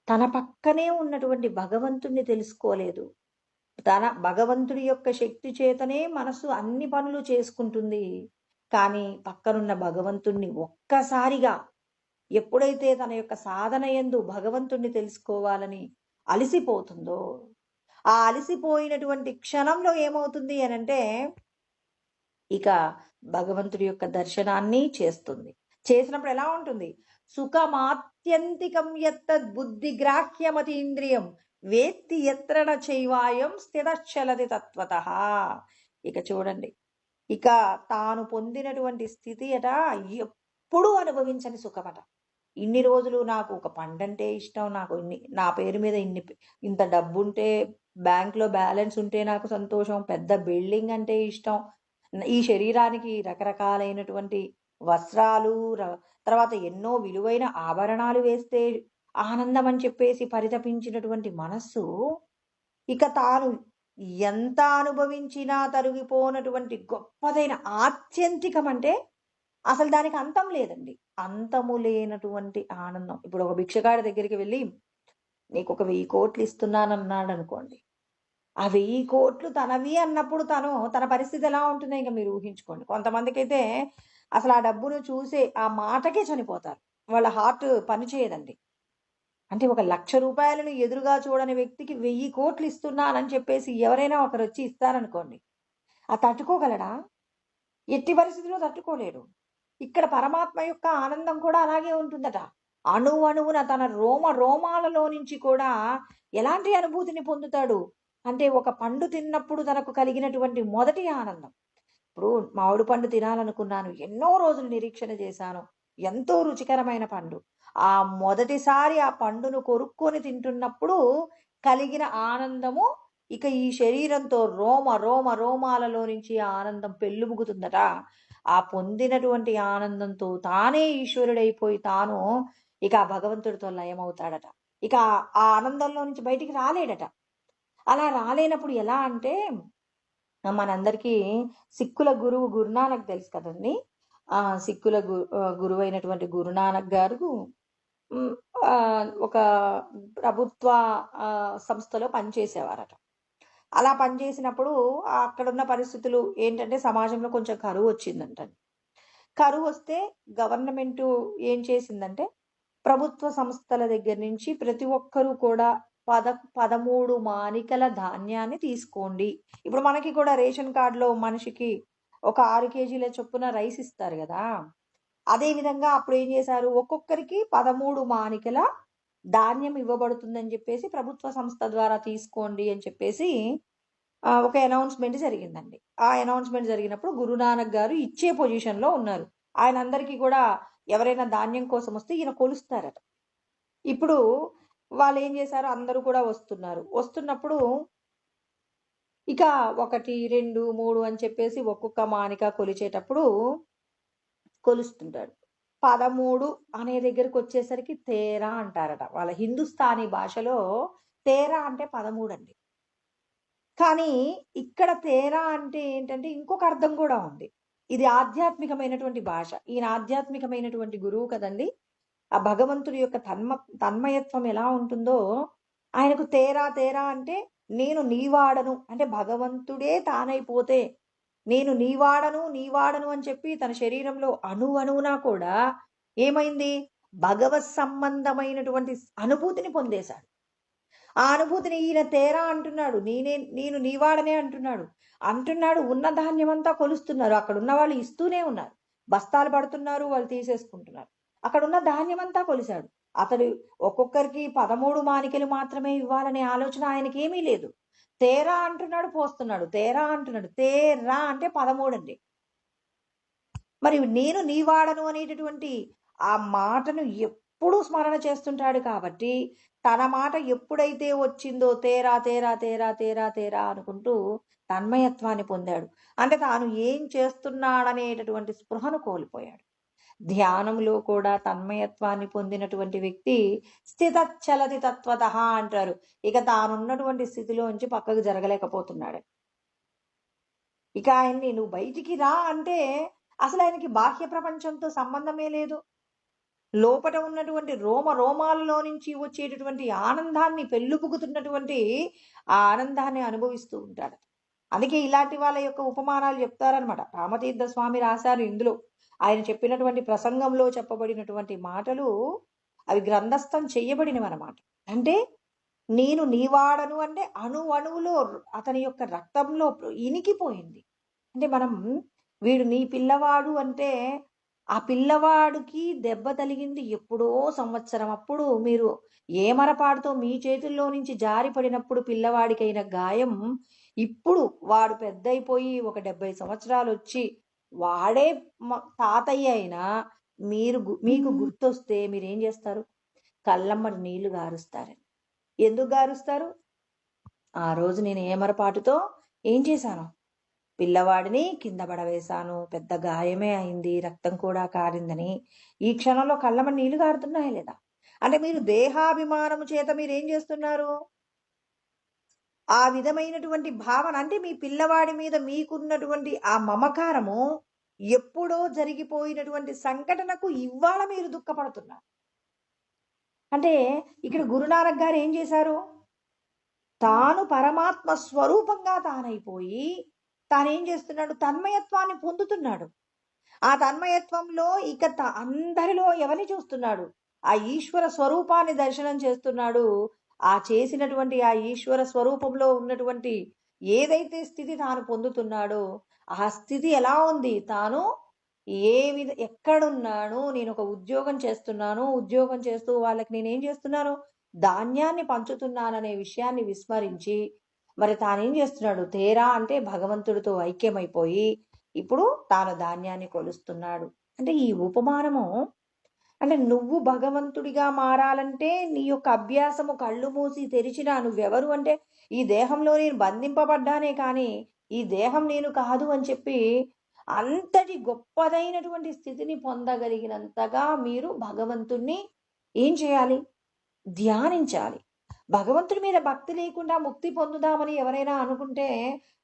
తన పక్కనే ఉన్నటువంటి భగవంతుణ్ణి తెలుసుకోలేదు. తన భగవంతుడి యొక్క శక్తి చేతనే మనసు అన్ని పనులు చేసుకుంటుంది. కానీ పక్కనున్న భగవంతుణ్ణి ఒక్కసారిగా ఎప్పుడైతే తన యొక్క సాధన యందు భగవంతుణ్ణి తెలుసుకోవాలని అలసిపోతుందో, ఆ అలసిపోయినటువంటి క్షణంలో ఏమవుతుంది అనంటే ఇక భగవంతుడి యొక్క దర్శనాన్ని చేస్తుంది. చేసినప్పుడు ఎలా ఉంటుంది? సుఖమాత్యంతికం యత్తద్ బుద్ధిగ్రాహ్యమతీంద్రియం వేత్తి ఎత్రణ చైవాయం స్థితశ్చలతి తత్వతః. ఇక చూడండి, ఇక తాను పొందినటువంటి స్థితి అట ఎప్పుడూ అనుభవించని సుఖమట. ఇన్ని రోజులు నాకు ఒక పండంటే ఇష్టం, నాకు నా పేరు మీద ఇంత డబ్బుంటే, బ్యాంక్లో బ్యాలెన్స్ ఉంటే నాకు సంతోషం, పెద్ద బిల్డింగ్ అంటే ఇష్టం, ఈ శరీరానికి రకరకాలైనటువంటి వస్త్రాలు, తర్వాత ఎన్నో విలువైన ఆభరణాలు వేస్తే ఆనందం అని చెప్పేసి పరితపించినటువంటి మనస్సు ఇక తాను ఎంత అనుభవించినా తరిగిపోనటువంటి గొప్పదైన ఆత్యంతికం అంటే అసలు దానికి అంతం లేదండి. అంతము లేనటువంటి ఆనందం. ఇప్పుడు ఒక భిక్షగాడి దగ్గరికి వెళ్ళి నీకు ఒక 1000 కోట్లు ఇస్తున్నానన్నాడు అనుకోండి. ఆ 1000 కోట్లు తనవి అన్నప్పుడు తన పరిస్థితి ఎలా ఉంటుందో ఇంక మీరు ఊహించుకోండి. కొంతమందికైతే అసలు ఆ డబ్బును చూసే ఆ మాటకే చనిపోతారు. వాళ్ళ హార్ట్ పని చేయదండి. అంటే ఒక 1,00,000 రూపాయలను ఎదురుగా చూడని వ్యక్తికి 1000 కోట్లు ఇస్తున్నానని చెప్పేసి ఎవరైనా ఒకరు వచ్చి ఇస్తారనుకోండి, ఆ తట్టుకోగలడా? ఎట్టి పరిస్థితిలో తట్టుకోలేడు. ఇక్కడ పరమాత్మ యొక్క ఆనందం కూడా అలాగే ఉంటుందట. అణువణువున తన రోమాలలో నుంచి కూడా ఎలాంటి అనుభూతిని పొందుతాడు అంటే, ఒక పండు తిన్నప్పుడు తనకు కలిగినటువంటి మొదటి ఆనందం. ఇప్పుడు మామిడి పండు తినాలనుకున్నాను, ఎన్నో రోజులు నిరీక్షణ చేశాను, ఎంతో రుచికరమైన పండు. ఆ మొదటిసారి ఆ పండును కొరుక్కొని తింటున్నప్పుడు కలిగిన ఆనందము ఇక ఈ శరీరంతో రోమాలలో నుంచి ఆ ఆనందం పెళ్ళుబుకుతుందట. ఆ పొందినటువంటి ఆనందంతో తానే ఈశ్వరుడైపోయి తాను ఇక ఆ భగవంతుడితో లయమవుతాడట. ఇక ఆ ఆనందంలో నుంచి బయటికి రాలేడట. అలా రాలేనప్పుడు ఎలా అంటే, మనందరికీ సిక్కుల గురువు గురునానక్ తెలుసు కదండి. సిక్కుల గురువైనటువంటి గురునానక్ గారు ఒక ప్రభుత్వ సంస్థలో పనిచేసేవారట. అలా పనిచేసినప్పుడు అక్కడున్న పరిస్థితులు ఏంటంటే, సమాజంలో కొంచెం కరువు వచ్చిందంటండి. కరువు వస్తే గవర్నమెంట్ ఏం చేసిందంటే, ప్రభుత్వ సంస్థల దగ్గర నుంచి ప్రతి ఒక్కరూ కూడా 13 మానికల ధాన్యాన్ని తీసుకోండి. ఇప్పుడు మనకి కూడా రేషన్ కార్డులో మనిషికి ఒక 6 కేజీల చొప్పున రైస్ ఇస్తారు కదా. అదే విధంగా అప్పుడు ఏం చేశారు, ఒక్కొక్కరికి 13 మానికల ధాన్యం ఇవ్వబడుతుందని చెప్పేసి ప్రభుత్వ సంస్థ ద్వారా తీసుకోండి అని చెప్పేసి ఒక అనౌన్స్మెంట్ జరిగిందండి. ఆ అనౌన్స్మెంట్ జరిగినప్పుడు గురునానక్ గారు ఇచ్చే పొజిషన్లో ఉన్నారు. ఆయన అందరికీ కూడా ఎవరైనా ధాన్యం కోసం వస్తే ఈయన కొలుస్తారట. ఇప్పుడు వాళ్ళు ఏం చేశారు, అందరూ కూడా వస్తున్నప్పుడు ఇక 1, 2, 3 అని చెప్పేసి ఒక్కొక్క మానిక కొలిచేటప్పుడు కొలుస్తుంటాడు. 13 అనే దగ్గరకు వచ్చేసరికి తేరా అంటారట. వాళ్ళ హిందుస్థానీ భాషలో తేరా అంటే 13 అండి. కానీ ఇక్కడ తేరా అంటే ఏంటంటే ఇంకొక అర్థం కూడా ఉంది. ఇది ఆధ్యాత్మికమైనటువంటి భాష. ఈయన ఆధ్యాత్మికమైనటువంటి గురువు కదండి. ఆ భగవంతుడి యొక్క తన్మయత్వం ఎలా ఉంటుందో, ఆయనకు తేరా అంటే నేను నీవాడను అంటే భగవంతుడే తానైపోతే, నేను నీవాడను అని చెప్పి తన శరీరంలో అణువునా కూడా ఏమైంది, భగవత్ సంబంధమైనటువంటి అనుభూతిని పొందేశాడు. ఆ అనుభూతిని ఈయన తేరా అంటున్నాడు, నేను నీవాడనే అంటున్నాడు. ఉన్న ధాన్యమంతా కొలుస్తున్నారు, అక్కడ ఉన్న వాళ్ళు ఇస్తూనే ఉన్నారు, బస్తాలు పడుతున్నారు, వాళ్ళు తీసేసుకుంటున్నారు. అక్కడ ఉన్న ధాన్యమంతా కొలిశాడు. అతడు ఒక్కొక్కరికి 13 మాణికలు మాత్రమే ఇవ్వాలనే ఆలోచన ఆయనకి ఏమీ లేదు. తేరా అంటున్నాడు, పోస్తున్నాడు. తేరా అంటున్నాడు. తేరా అంటే 13 అండి. మరి నేను నీ వాడను అనేటటువంటి ఆ మాటను ఎప్పుడూ స్మరణ చేస్తుంటాడు కాబట్టి, తన మాట ఎప్పుడైతే వచ్చిందో తేరా తేరా తేరా తేరా తేరా అనుకుంటూ తన్మయత్వాన్ని పొందాడు. అంటే తాను ఏం చేస్తున్నాడనేటటువంటి స్పృహను కోల్పోయాడు. ధ్యానంలో కూడా తన్మయత్వాన్ని పొందినటువంటి వ్యక్తి స్థితచ్చలతి తత్వతః అంటారు. ఇక తానున్నటువంటి స్థితిలోంచి పక్కకు జరగలేకపోతున్నాడు. ఇక ఆయన్ని నువ్వు బయటికి రా అంటే అసలు ఆయనకి బాహ్య ప్రపంచంతో సంబంధమే లేదు. లోపట ఉన్నటువంటి రోమాలలో నుంచి వచ్చేటటువంటి ఆనందాన్ని పెళ్ళుపుకుతున్నటువంటి ఆ ఆనందాన్ని అనుభవిస్తూ ఉంటాడు. అందుకే ఇలాంటి వాళ్ళ యొక్క ఉపమానాలు చెప్తారనమాట. రామతీర్థ స్వామి రాశారు ఇందులో. ఆయన చెప్పినటువంటి ప్రసంగంలో చెప్పబడినటువంటి మాటలు అవి గ్రంథస్థం చెయ్యబడినవన్నమాట. అంటే నేను నీవాడను అంటే అణువులో అతని యొక్క రక్తంలో ఇనికిపోయింది. అంటే మనం వీడు నీ పిల్లవాడు అంటే ఆ పిల్లవాడికి దెబ్బ తగిలింది ఎప్పుడో సంవత్సరం అప్పుడు మీరు ఏమరపాటుతో మీ చేతుల్లో నుంచి జారి పడినప్పుడు పిల్లవాడికైన గాయం ఇప్పుడు వాడు పెద్దయిపోయి ఒక 70 సంవత్సరాలు వచ్చి వాడే తాతయ్య అయినా మీకు గుర్తొస్తే మీరేం చేస్తారు? కళ్ళమ్మటి నీళ్లు గారుస్తారని. ఎందుకు గారుస్తారు? ఆ రోజు నేను ఏమరపాటుతో ఏం చేశాను? పిల్లవాడిని కింద పడవేశాను, పెద్ద గాయమే అయింది, రక్తం కూడా కారిందని ఈ క్షణంలో కళ్ళమ్మటి నీళ్లు గారుతున్నాయా లేదా? అంటే మీరు దేహాభిమానము చేత మీరేం చేస్తున్నారు? ఆ విధమైనటువంటి భావన అంటే మీ పిల్లవాడి మీద మీకున్నటువంటి ఆ మమకారము ఎప్పుడో జరిగిపోయినటువంటి సంఘటనకు ఇవాళ మీరు దుఃఖపడుతున్నారు. అంటే ఇక్కడ గురునానక్ గారు ఏం చేశారు? తాను పరమాత్మ స్వరూపంగా తానైపోయి తానేం చేస్తున్నాడు? తన్మయత్వాన్ని పొందుతున్నాడు. ఆ తన్మయత్వంలో ఇక అందరిలో ఎవరిని చూస్తున్నాడు? ఆ ఈశ్వర స్వరూపాన్ని దర్శనం చేస్తున్నాడు. ఆ చేసినటువంటి ఆ ఈశ్వర స్వరూపంలో ఉన్నటువంటి ఏదైతే స్థితి తాను పొందుతున్నాడో ఆ స్థితి ఎలా ఉంది? తాను ఎక్కడున్నాను? నేను ఒక ఉద్యోగం చేస్తున్నాను, ఉద్యోగం చేస్తూ వాళ్ళకి నేనేం చేస్తున్నాను? ధాన్యాన్ని పంచుతున్నాననే విషయాన్ని విస్మరించి మరి తానేం చేస్తున్నాడు? తేరా అంటే భగవంతుడితో ఐక్యమైపోయి ఇప్పుడు తాను ధాన్యాన్ని కొలుస్తున్నాడు. అంటే ఈ ఉపమానము అంటే నువ్వు భగవంతుడిగా మారాలంటే నీ యొక్క అభ్యాసము కళ్ళు మూసి తెరిచినా నువ్వెవరు అంటే ఈ దేహంలో నేను బంధింపబడ్డానే కానీ ఈ దేహం నేను కాదు అని చెప్పి అంతటి గొప్పదైనటువంటి స్థితిని పొందగలిగినంతగా మీరు భగవంతుణ్ణి ఏం చేయాలి? ధ్యానించాలి. భగవంతుడి మీద భక్తి లేకుండా ముక్తి పొందుదామని ఎవరైనా అనుకుంటే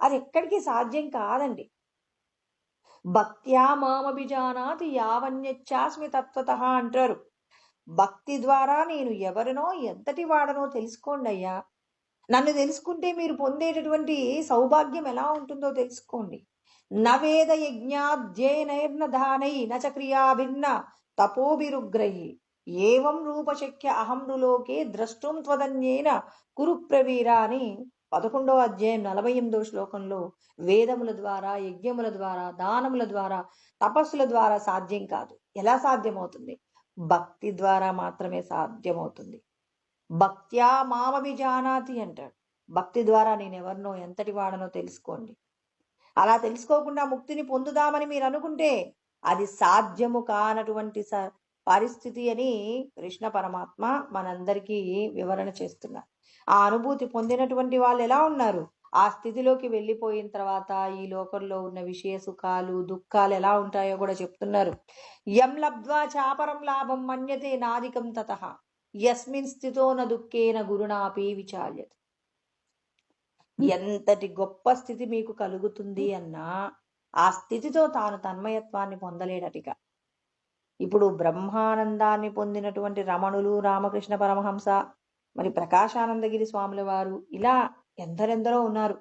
అది ఎక్కడికి సాధ్యం కాదండి. భక్త్యా మామభిజానాతి యావన్యచ్చాస్మి తత్వతః అంటారు. భక్తి ద్వారా నేను ఎవరినో ఎంతటి వాడనో తెలుసుకోండి అయ్యా. నన్ను తెలుసుకుంటే మీరు పొందేటటువంటి సౌభాగ్యం ఎలా ఉంటుందో తెలుసుకోండి. నవేద యజ్ఞాధ్యయనైర్న దానై నచ క్రియాభిన్న తపోభిరుగ్రహి ఏవం రూపశక్య అహం నృలోకే ద్రష్టుం త్వదన్యేన కురు ప్రవీర అని 11వ అధ్యాయం 48వ శ్లోకంలో వేదముల ద్వారా, యజ్ఞముల ద్వారా, దానముల ద్వారా, తపస్సుల ద్వారా సాధ్యం కాదు. ఎలా సాధ్యమవుతుంది? భక్తి ద్వారా మాత్రమే సాధ్యమవుతుంది. భక్త్యా మామభిజానాతి అంటాడు. భక్తి ద్వారా నేనెవరినో ఎంతటి వాడనో తెలుసుకోండి. అలా తెలుసుకోకుండా ముక్తిని పొందుదామని మీరు అనుకుంటే అది సాధ్యము కానటువంటి పరిస్థితి అని కృష్ణ పరమాత్మ మనందరికీ వివరణ చేస్తున్నారు. ఆ అనుభూతి పొందినటువంటి వాళ్ళు ఎలా ఉన్నారు? ఆ స్థితిలోకి వెళ్ళిపోయిన తర్వాత ఈ లోకంలో ఉన్న విషయ సుఖాలు, దుఃఖాలు ఎలా ఉంటాయో కూడా చెప్తున్నారు. యం లబ్ధ్వా చాపరం లాభం మన్యతే నాదికం తతః యస్మిన్ స్థితో న దుఃఖేన గురునాపి విచాల్యతే. ఎంతటి గొప్ప స్థితి మీకు కలుగుతుంది అన్నా ఆ స్థితితో తాను తన్మయత్వాన్ని పొందలేడటిగా. ఇప్పుడు బ్రహ్మానందాన్ని పొందినటువంటి రమణులు, రామకృష్ణ పరమహంస, మరి ప్రకాశానందగిరి స్వాముల వారు, ఇలా ఎందరెందరో ఉన్నారు.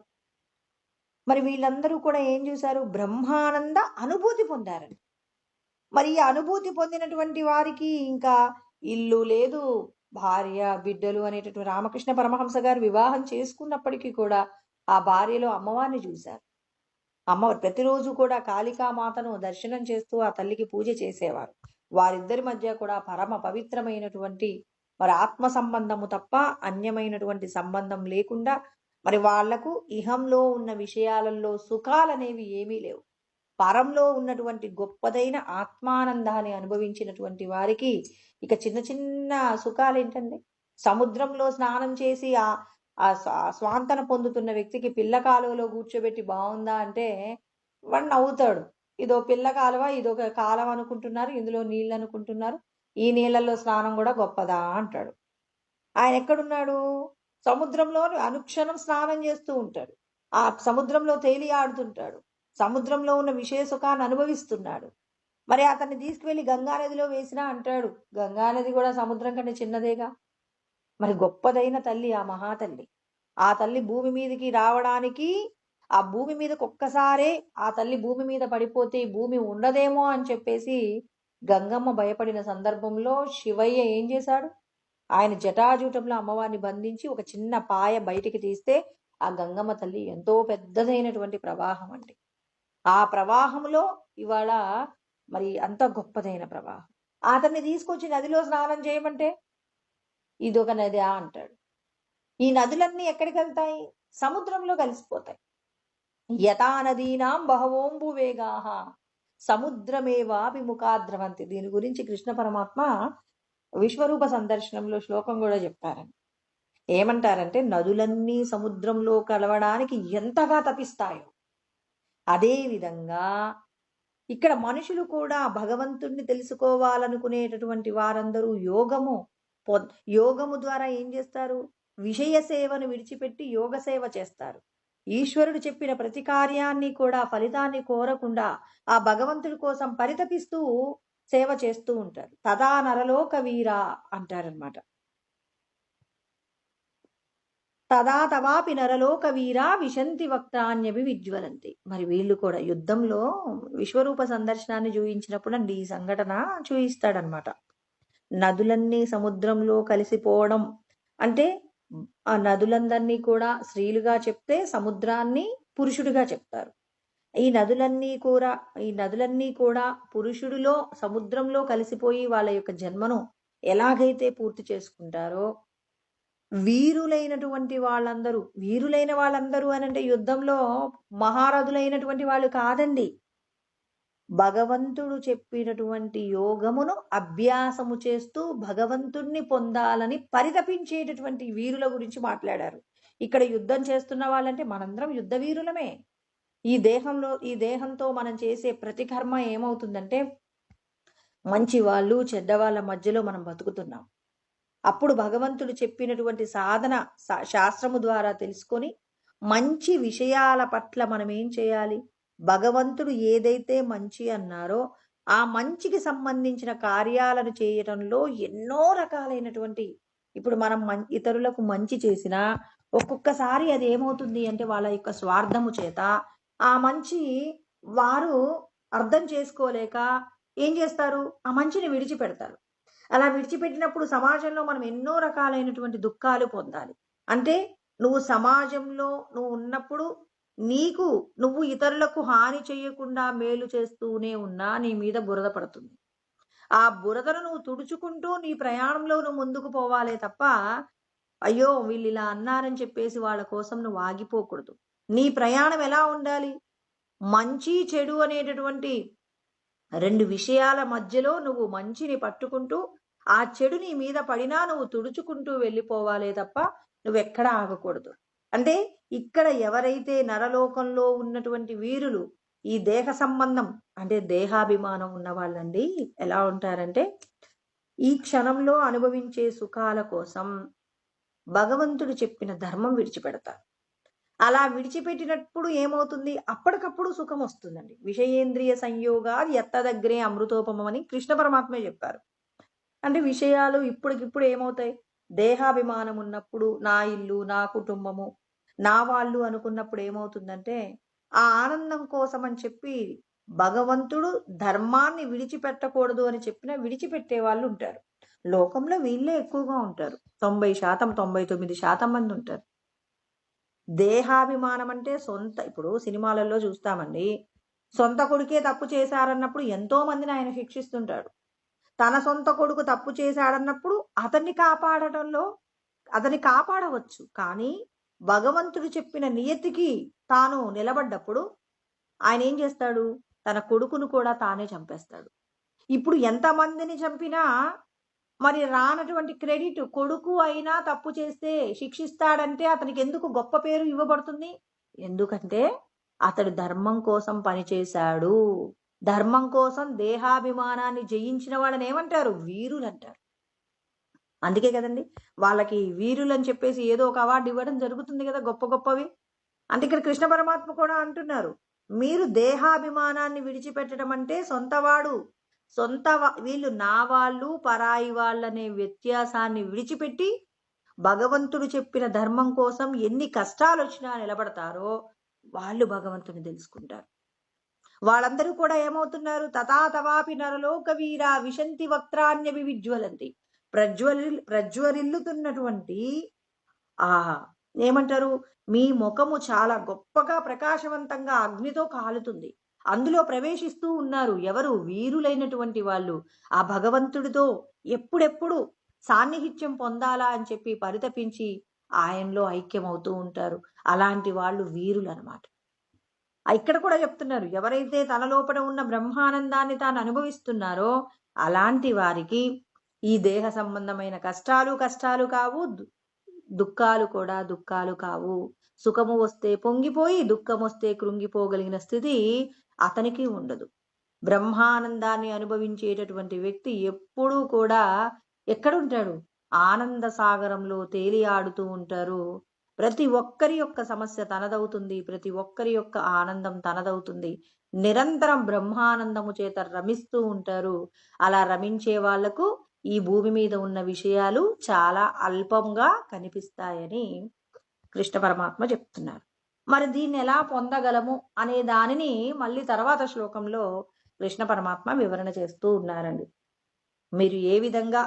మరి వీళ్ళందరూ కూడా ఏం చూశారు? బ్రహ్మానంద అనుభూతి పొందారని. మరి ఈ అనుభూతి పొందినటువంటి వారికి ఇంకా ఇల్లు లేదు, భార్య, బిడ్డలు అనేటటువంటి రామకృష్ణ పరమహంస గారు వివాహం చేసుకున్నప్పటికీ కూడా ఆ భార్యలో అమ్మవారిని చూశారు. అమ్మవారు ప్రతిరోజు కూడా కాళికామాతను దర్శనం చేస్తూ ఆ తల్లికి పూజ చేసేవారు. వారిద్దరి మధ్య కూడా పరమ పవిత్రమైనటువంటి మరి ఆత్మ సంబంధము తప్ప అన్యమైనటువంటి సంబంధం లేకుండా మరి వాళ్లకు ఇహంలో ఉన్న విషయాలలో సుఖాలనేవి ఏమీ లేవు. పరంలో ఉన్నటువంటి గొప్పదైన ఆత్మానందాన్ని అనుభవించినటువంటి వారికి ఇక చిన్న చిన్న సుఖాలు ఏంటండి? సముద్రంలో స్నానం చేసి ఆ స్వాంతన పొందుతున్న వ్యక్తికి పిల్ల కాలువలో కూర్చోబెట్టి బాగుందా అంటే వాడు నవ్వుతాడు. ఇదో పిల్ల కాలువ, ఇదొక కాలం అనుకుంటున్నారు, ఇందులో నీళ్ళు అనుకుంటున్నారు, ఈ నీళ్ళల్లో స్నానం కూడా గొప్పదా అంటాడు. ఆయన ఎక్కడున్నాడు? సముద్రంలో అనుక్షణం స్నానం చేస్తూ ఉంటాడు. ఆ సముద్రంలో తేలి ఆడుతుంటాడు. సముద్రంలో ఉన్న విషయ సుఖాన్ని అనుభవిస్తున్నాడు. మరి అతన్ని తీసుకువెళ్ళి గంగానదిలో వేసినా అంటాడు, గంగానది కూడా సముద్రం కంటే చిన్నదేగా. మరి గొప్పదైన తల్లి ఆ మహాతల్లి. ఆ తల్లి భూమి మీదకి రావడానికి, ఆ భూమి మీదకి ఒక్కసారే ఆ తల్లి భూమి మీద పడిపోతే ఈ భూమి ఉండదేమో అని చెప్పేసి గంగమ్మ భయపడిన సందర్భంలో శివయ్య ఏం చేశాడు? ఆయన జటాజూటంలో అమ్మవారిని బంధించి ఒక చిన్న పాయ బయటికి తీస్తే ఆ గంగమ్మ తల్లి ఎంతో పెద్దదైనటువంటి ప్రవాహం అండి. ఆ ప్రవాహంలో ఇవాళ మరి అంత గొప్పదైన ప్రవాహం. అతన్ని తీసుకొచ్చి నదిలో స్నానం చేయమంటే ఇదొక నది అంటాడు. ఈ నదులన్నీ ఎక్కడికి వెళ్తాయి? సముద్రంలో కలిసిపోతాయి. యథా నదీనాం బహవోంబు వేగాహ సముద్రమేవా విముఖాద్రవంతి. దీని గురించి కృష్ణ పరమాత్మ విశ్వరూప సందర్శనంలో శ్లోకం కూడా చెప్పారని. ఏమంటారంటే నదులన్నీ సముద్రంలో కలవడానికి ఎంతగా తపిస్తాయో అదే విధంగా ఇక్కడ మనుషులు కూడా భగవంతుణ్ణి తెలుసుకోవాలనుకునేటటువంటి వారందరూ యోగము ద్వారా ఏం చేస్తారు? విషయ సేవను విడిచిపెట్టి యోగ సేవ చేస్తారు. ఈశ్వరుడు చెప్పిన ప్రతి కార్యాన్ని కూడా ఫలితాన్ని కోరకుండా ఆ భగవంతుడి కోసం పరితపిస్తూ సేవ చేస్తూ ఉంటారు. తదా నరలోక వీరా అంటారనమాట. తదా తవాపి నరలోక వీరా విశంతి వక్తాన్యభి విజ్వలంతి. మరి వీళ్ళు కూడా యుద్ధంలో విశ్వరూప సందర్శనాన్ని చూయించినప్పుడు అండి ఈ సంఘటన చూయిస్తాడనమాట. నదులన్నీ సముద్రంలో కలిసిపోవడం అంటే ఆ నదులందరినీ కూడా స్త్రీలుగా చెప్తే సముద్రాన్ని పురుషుడిగా చెప్తారు. ఈ నదులన్నీ కూడా పురుషుడిలో సముద్రంలో కలిసిపోయి వాళ్ళ యొక్క జన్మను ఎలాగైతే పూర్తి చేసుకుంటారో వీరులైన వాళ్ళందరూ అనంటే యుద్ధంలో మహారథులైనటువంటి వాళ్ళు కాదండి. భగవంతుడు చెప్పినటువంటి యోగమును అభ్యాసము చేస్తూ భగవంతుణ్ణి పొందాలని పరితపించేటటువంటి వీరుల గురించి మాట్లాడారు. ఇక్కడ యుద్ధం చేస్తున్న వాళ్ళంటే మనందరం యుద్ధ వీరులమే. ఈ దేహంతో మనం చేసే ప్రతి కర్మ ఏమవుతుందంటే మంచి వాళ్ళు చెడ్డవాళ్ళ మధ్యలో మనం బతుకుతున్నాం. అప్పుడు భగవంతుడు చెప్పినటువంటి సాధన శాస్త్రము ద్వారా తెలుసుకొని మంచి విషయాల పట్ల మనం ఏం చేయాలి? భగవంతుడు ఏదైతే మంచి అన్నారో ఆ మంచికి సంబంధించిన కార్యాలను చేయటంలో ఎన్నో రకాలైనటువంటి ఇప్పుడు మనం ఇతరులకు మంచి చేసినా ఒక్కొక్కసారి అది ఏమవుతుంది అంటే వాళ్ళ యొక్క స్వార్థము చేత ఆ మంచి వారు అర్థం చేసుకోలేక ఏం చేస్తారు? ఆ మంచిని విడిచిపెడతారు. అలా విడిచిపెట్టినప్పుడు సమాజంలో మనం ఎన్నో రకాలైనటువంటి దుఃఖాలు పొందాలి. అంటే నువ్వు సమాజంలో నువ్వు ఉన్నప్పుడు నువ్వు ఇతరులకు హాని చేయకుండా మేలు చేస్తూనే ఉన్నా నీ మీద బురద పడుతుంది. ఆ బురదను నువ్వు తుడుచుకుంటూ నీ ప్రయాణంలో నువ్వు ముందుకు పోవాలే తప్ప అయ్యో వీళ్ళు ఇలా అన్నారని చెప్పేసి వాళ్ళ కోసం నువ్వు ఆగిపోకూడదు. నీ ప్రయాణం ఎలా ఉండాలి? మంచి చెడు అనేటటువంటి రెండు విషయాల మధ్యలో నువ్వు మంచిని పట్టుకుంటూ ఆ చెడు నీ మీద పడినా నువ్వు తుడుచుకుంటూ వెళ్ళిపోవాలే తప్ప నువ్వెక్కడ ఆగకూడదు. అంటే ఇక్కడ ఎవరైతే నరలోకంలో ఉన్నటువంటి వీరులు ఈ దేహ సంబంధం అంటే దేహాభిమానం ఉన్న వాళ్ళండి ఎలా ఉంటారంటే ఈ క్షణంలో అనుభవించే సుఖాల కోసం భగవంతుడు చెప్పిన ధర్మం విడిచిపెడతారు. అలా విడిచిపెట్టినప్పుడు ఏమవుతుంది? అప్పటికప్పుడు సుఖం వస్తుందండి. విషయేంద్రియ సంయోగాది ఎత్తదగ్రే అమృతోపమం అని కృష్ణ పరమాత్మే చెప్పారు. అంటే విషయాలు ఇప్పటికిప్పుడు ఏమవుతాయి? దేహాభిమానం ఉన్నప్పుడు నా ఇల్లు, నా కుటుంబము, నా వాళ్ళు అనుకున్నప్పుడు ఏమవుతుందంటే ఆ ఆనందం కోసం అని చెప్పి భగవంతుడు ధర్మాన్ని విడిచిపెట్టకూడదు అని చెప్పినా విడిచిపెట్టే వాళ్ళు ఉంటారు. లోకంలో వీళ్ళే ఎక్కువగా ఉంటారు. 90%, 99% మంది ఉంటారు. దేహాభిమానం అంటే ఇప్పుడు సినిమాలలో చూస్తామండి, సొంత కొడుకే తప్పు చేశారన్నప్పుడు ఎంతో మందిని ఆయన శిక్షిస్తుంటాడు. తన సొంత కొడుకు తప్పు చేశాడన్నప్పుడు అతన్ని కాపాడవచ్చు. కానీ భగవంతుడు చెప్పిన నియతికి తాను నిలబడ్డప్పుడు ఆయనేం చేస్తాడు? తన కొడుకును కూడా తానే చంపేస్తాడు. ఇప్పుడు ఎంతమందిని చంపినా మరి రానటువంటి క్రెడిట్ కొడుకు అయినా తప్పు చేస్తే శిక్షిస్తాడంటే అతనికి ఎందుకు గొప్ప పేరు ఇవ్వబడుతుంది? ఎందుకంటే అతడు ధర్మం కోసం పనిచేశాడు. ధర్మం కోసం దేహాభిమానాన్ని జయించిన వాళ్ళని ఏమంటారు? వీరులంటారు. అందుకే కదండి వాళ్ళకి వీరులని చెప్పేసి ఏదో ఒక అవార్డు ఇవ్వడం జరుగుతుంది కదా, గొప్ప గొప్పవి. అంటే ఇక్కడ కృష్ణ పరమాత్మ కూడా అంటున్నారు, మీరు దేహాభిమానాన్ని విడిచిపెట్టడం అంటే వీళ్ళు నా వాళ్ళు పరాయి వాళ్ళనే వ్యత్యాసాన్ని విడిచిపెట్టి భగవంతుడు చెప్పిన ధర్మం కోసం ఎన్ని కష్టాలు వచ్చినా నిలబడతారో వాళ్ళు భగవంతుని తెలుసుకుంటారు. వాళ్ళందరూ కూడా ఏమవుతున్నారు? తథాతవాపి నరలోక వీర విశంతి వక్త్రాన్య విజ్వలంతి. ప్రజ్వరిల్లుతున్నటువంటి ఆ ఏమంటారు, మీ ముఖము చాలా గొప్పగా ప్రకాశవంతంగా అగ్నితో కాలుతుంది. అందులో ప్రవేశిస్తూ ఉన్నారు ఎవరు? వీరులైనటువంటి వాళ్ళు. ఆ భగవంతుడితో ఎప్పుడెప్పుడు సాన్నిహిత్యం పొందాలా అని చెప్పి పరితపించి ఆయనలో ఐక్యమవుతూ ఉంటారు. అలాంటి వాళ్ళు వీరులు అన్నమాట. ఇక్కడ కూడా చెప్తున్నారు, ఎవరైతే తన లోపల ఉన్న బ్రహ్మానందాన్ని తాను అనుభవిస్తున్నారో అలాంటి వారికి ఈ దేహ సంబంధమైన కష్టాలు కావు, దుఃఖాలు కావు. సుఖము వస్తే పొంగిపోయి దుఃఖం వస్తే కృంగిపోగలిగిన స్థితి అతనికి ఉండదు. బ్రహ్మానందాన్ని అనుభవించేటటువంటి వ్యక్తి ఎప్పుడూ కూడా ఎక్కడుంటాడు? ఆనంద సాగరంలో తేలియాడుతూ ఉంటారు. ప్రతి ఒక్కరి యొక్క సమస్య తనదవుతుంది, ప్రతి ఒక్కరి యొక్క ఆనందం తనదవుతుంది. నిరంతరం బ్రహ్మానందము చేత రమిస్తూ ఉంటారు. అలా రమించే వాళ్లకు ఈ భూమి మీద ఉన్న విషయాలు చాలా అల్పంగా కనిపిస్తాయని కృష్ణ పరమాత్మ చెప్తున్నారు. మరి దీన్ని ఎలా పొందగలము అనే దానిని మళ్ళీ తర్వాత శ్లోకంలో కృష్ణ పరమాత్మ వివరణ చేస్తూ ఉన్నారండి. మీరు ఏ విధంగా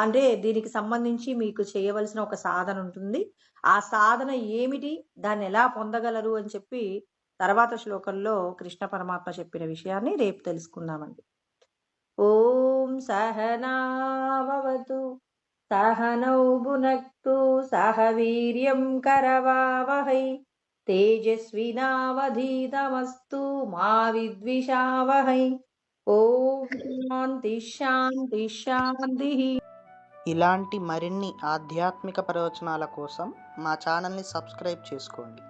అంటే దీనికి సంబంధించి మీకు చేయవలసిన ఒక సాధన ఉంటుంది. ఆ సాధన ఏమిటి, దాన్ని ఎలా పొందగలరు అని చెప్పి తర్వాత శ్లోకంలో కృష్ణ పరమాత్మ చెప్పిన విషయాన్ని రేపు తెలుసుకుందామండి. ఓం సహనావతు సహనౌ భునక్తు సహ వీర్యం కరవావహై తేజస్వినావధీతమస్తు మా విద్విషావహై. ఓం శాంతి శాంతి శాంతి. ఇలాంటి మరిన్ని ఆధ్యాత్మిక ప్రవచనాల కోసం మా ఛానల్ని సబ్స్క్రైబ్ చేసుకోండి.